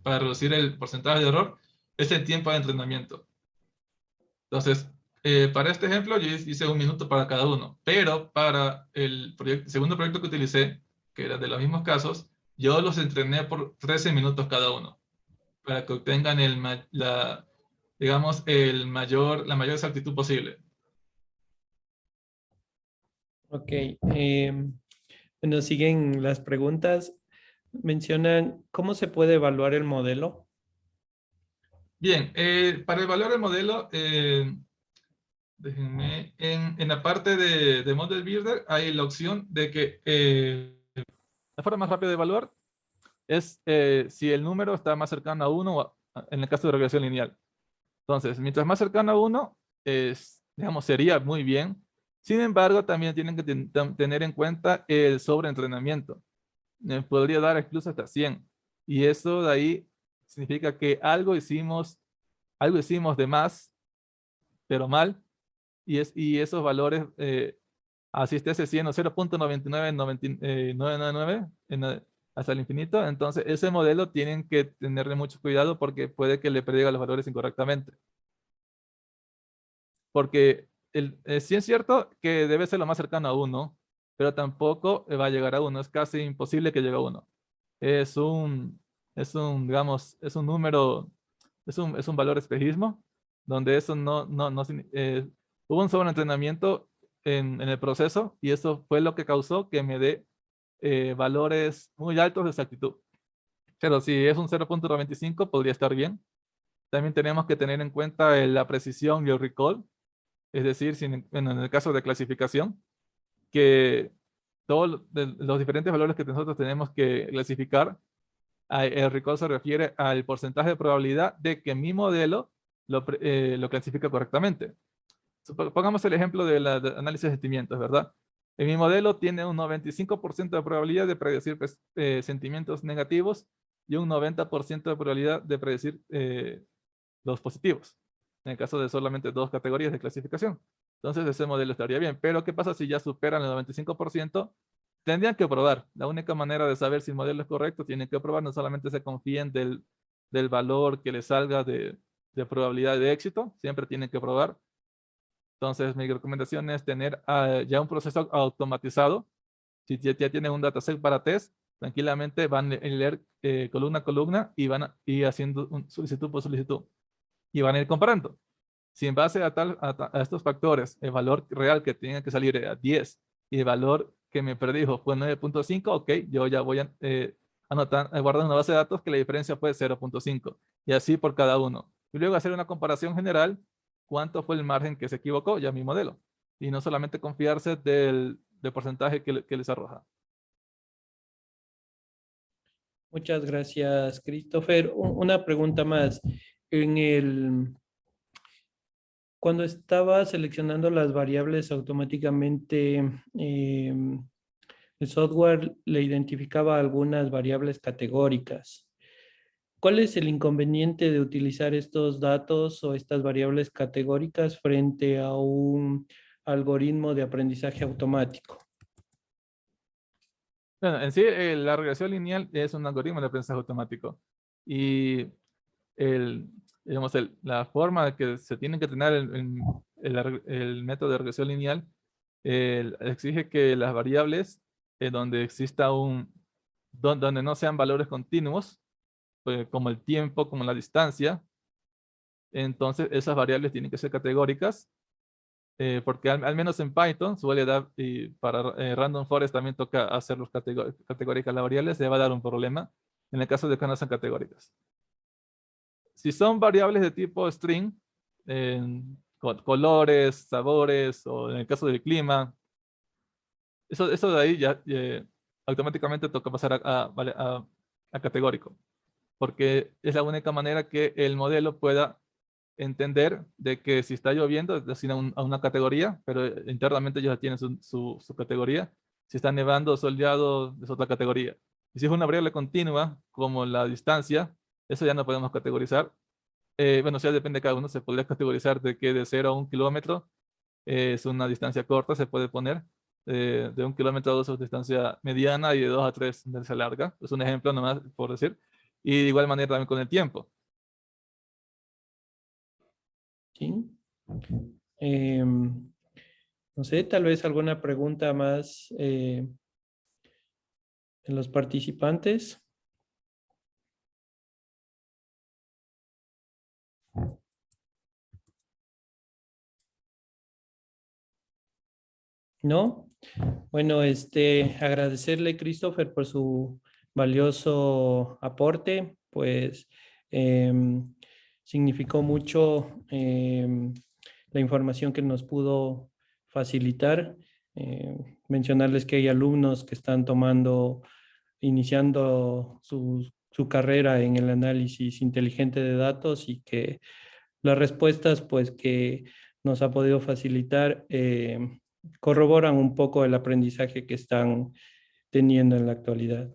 para reducir el porcentaje de error, es el tiempo de entrenamiento. Entonces, para este ejemplo, yo hice 1 minuto para cada uno, pero para el segundo proyecto que utilicé, que era de los mismos casos, yo los entrené por 13 minutos cada uno, para que obtengan digamos, la mayor exactitud posible. Ok. Bueno, siguen las preguntas. Mencionan, ¿cómo se puede evaluar el modelo? Bien, para evaluar el modelo, déjenme, en la parte de Model Builder hay la opción de que la forma más rápida de evaluar es si el número está más cercano a 1 en el caso de regresión lineal. Entonces, mientras más cercano a 1, digamos, sería muy bien. Sin embargo, también tienen que tener en cuenta el sobreentrenamiento. Podría dar incluso hasta 100. Y eso de ahí significa que algo hicimos de más, pero mal. Y esos valores, así esté ese 100 o 0.99999 hasta el infinito, entonces ese modelo tienen que tenerle mucho cuidado porque puede que le prediga los valores incorrectamente. Porque sí es cierto que debe ser lo más cercano a 1, pero tampoco va a llegar a 1. Es casi imposible que llegue a 1. Digamos, es un número, es un valor espejismo, donde eso hubo un sobreentrenamiento en el proceso y eso fue lo que causó que me dé valores muy altos de exactitud. Pero si es un 0.95 podría estar bien. También tenemos que tener en cuenta la precisión y el recall. Es decir, en el caso de clasificación, que todos los diferentes valores que nosotros tenemos que clasificar, el recall se refiere al porcentaje de probabilidad de que mi modelo lo clasifica correctamente. Pongamos el ejemplo de análisis de sentimientos, ¿verdad? En mi modelo tiene un 95% de probabilidad de predecir sentimientos negativos y un 90% de probabilidad de predecir los positivos, en el caso de solamente 2 categorías de clasificación. Entonces ese modelo estaría bien. Pero ¿qué pasa si ya superan el 95%? Tendrían que probar. La única manera de saber si el modelo es correcto, tienen que probar. No solamente se confíen del valor que les salga de probabilidad de éxito. Siempre tienen que probar. Entonces mi recomendación es tener ya un proceso automatizado. Si ya tienen un dataset para test, tranquilamente van a leer columna a columna y van a ir haciendo solicitud por solicitud. Y van a ir comparando. Si en base a estos factores, el valor real que tiene que salir era 10 y el valor que me predijo fue 9.5, ok, yo ya voy a guardar una base de datos que la diferencia fue 0.5 y así por cada uno. Y luego hacer una comparación general, cuánto fue el margen que se equivocó ya mi modelo. Y no solamente confiarse del porcentaje que les arroja. Muchas gracias, Christopher. Una pregunta más. Cuando estaba seleccionando las variables automáticamente, el software le identificaba algunas variables categóricas. ¿Cuál es el inconveniente de utilizar estos datos o estas variables categóricas frente a un algoritmo de aprendizaje automático? Bueno, en sí, la regresión lineal es un algoritmo de aprendizaje automático. Y digamos, la forma que se tiene que tener el método de regresión lineal exige que las variables donde exista donde no sean valores continuos, como el tiempo, como la distancia, entonces esas variables tienen que ser categóricas, porque al menos en Python suele dar, y para Random Forest también toca hacerlos categóricas las variables, se va a dar un problema en el caso de que no sean categóricas. Si son variables de tipo string, colores, sabores, o en el caso del clima, eso de ahí ya automáticamente toca pasar a categórico, porque es la única manera que el modelo pueda entender de que si está lloviendo, asigna a una categoría, pero internamente ellos ya tienen su categoría. Si está nevando o soleado, es otra categoría. Y si es una variable continua, como la distancia, eso ya no podemos categorizar. Bueno, ya depende de cada uno. Se podría categorizar de que de 0 a 1 kilómetro es una distancia corta, se puede poner. De 1 kilómetro a 2 es distancia mediana y de 2 a 3 es distancia larga. Es un ejemplo nomás por decir. Y de igual manera también con el tiempo. ¿Sí? No sé, tal vez alguna pregunta más de los participantes. ¿No? Bueno, agradecerle, Christopher, por su valioso aporte, pues significó mucho la información que nos pudo facilitar. Mencionarles que hay alumnos que están tomando iniciando su carrera en el análisis inteligente de datos, y que las respuestas pues, que nos ha podido facilitar corroboran un poco el aprendizaje que están teniendo en la actualidad.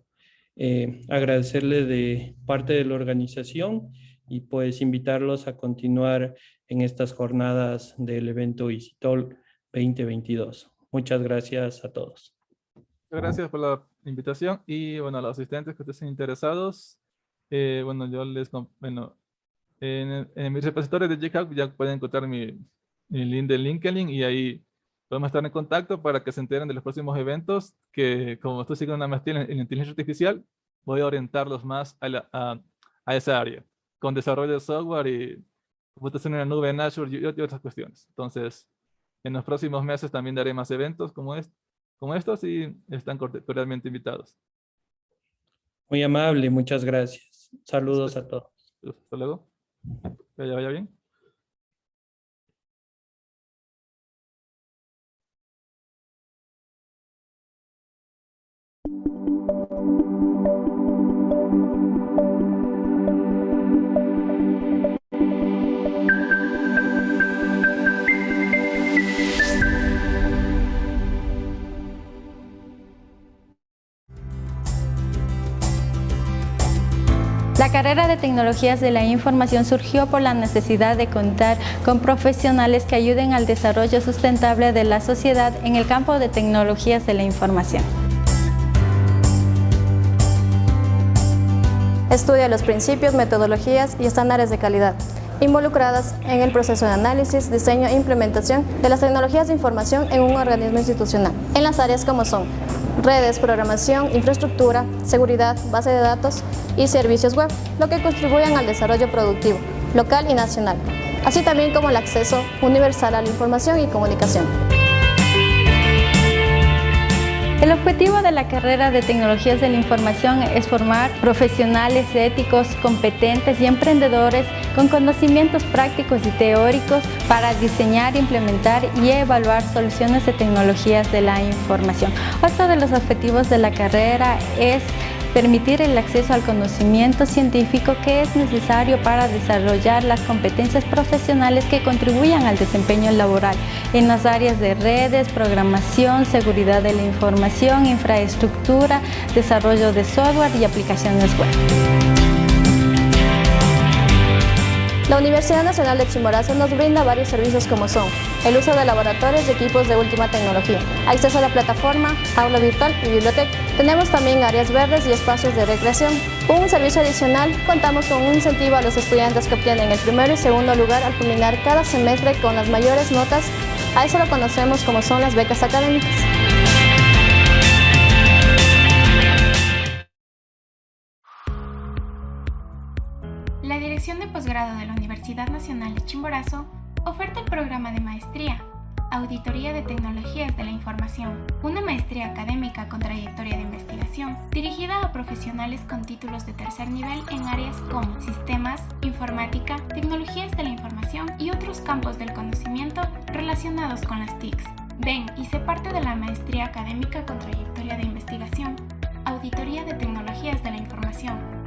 Agradecerle de parte de la organización y pues invitarlos a continuar en estas jornadas del evento EasyTalk 2022. Muchas gracias a todos. Gracias por la invitación y bueno, a los asistentes que estén interesados, bueno, yo les, bueno, en mis repositorios de GitHub ya pueden encontrar mi link de LinkedIn y ahí podemos estar en contacto para que se enteren de los próximos eventos, que como estoy siguiendo una maestría en inteligencia artificial, voy a orientarlos más a esa área, con desarrollo de software y computación en la nube en Azure y otras cuestiones. Entonces, en los próximos meses también daré más eventos como estos y están cordialmente invitados. Muy amable, muchas gracias. Saludos a todos. Hasta luego. Que vaya bien. La carrera de Tecnologías de la Información surgió por la necesidad de contar con profesionales que ayuden al desarrollo sustentable de la sociedad en el campo de tecnologías de la información. Estudia los principios, metodologías y estándares de calidad involucradas en el proceso de análisis, diseño e implementación de las tecnologías de información en un organismo institucional, en las áreas como son redes, programación, infraestructura, seguridad, base de datos y servicios web, lo que contribuyen al desarrollo productivo, local y nacional, así también como el acceso universal a la información y comunicación. El objetivo de la carrera de Tecnologías de la Información es formar profesionales éticos, competentes y emprendedores con conocimientos prácticos y teóricos para diseñar, implementar y evaluar soluciones de tecnologías de la información. Otro de los objetivos de la carrera es permitir el acceso al conocimiento científico que es necesario para desarrollar las competencias profesionales que contribuyan al desempeño laboral en las áreas de redes, programación, seguridad de la información, infraestructura, desarrollo de software y aplicaciones web. La Universidad Nacional de Chimborazo nos brinda varios servicios como son el uso de laboratorios y equipos de última tecnología, acceso a la plataforma, aula virtual y biblioteca. Tenemos también áreas verdes y espacios de recreación. Un servicio adicional, contamos con un incentivo a los estudiantes que obtienen el primero y segundo lugar al culminar cada semestre con las mayores notas. A eso lo conocemos como son las becas académicas. La Dirección de Posgrado de la Universidad Nacional de Chimborazo oferta el programa de maestría, Auditoría de Tecnologías de la Información, una maestría académica con trayectoria de investigación, dirigida a profesionales con títulos de tercer nivel en áreas como sistemas, informática, tecnologías de la información y otros campos del conocimiento relacionados con las TICs. Ven y sé parte de la maestría académica con trayectoria de investigación, Auditoría de Tecnologías de la Información.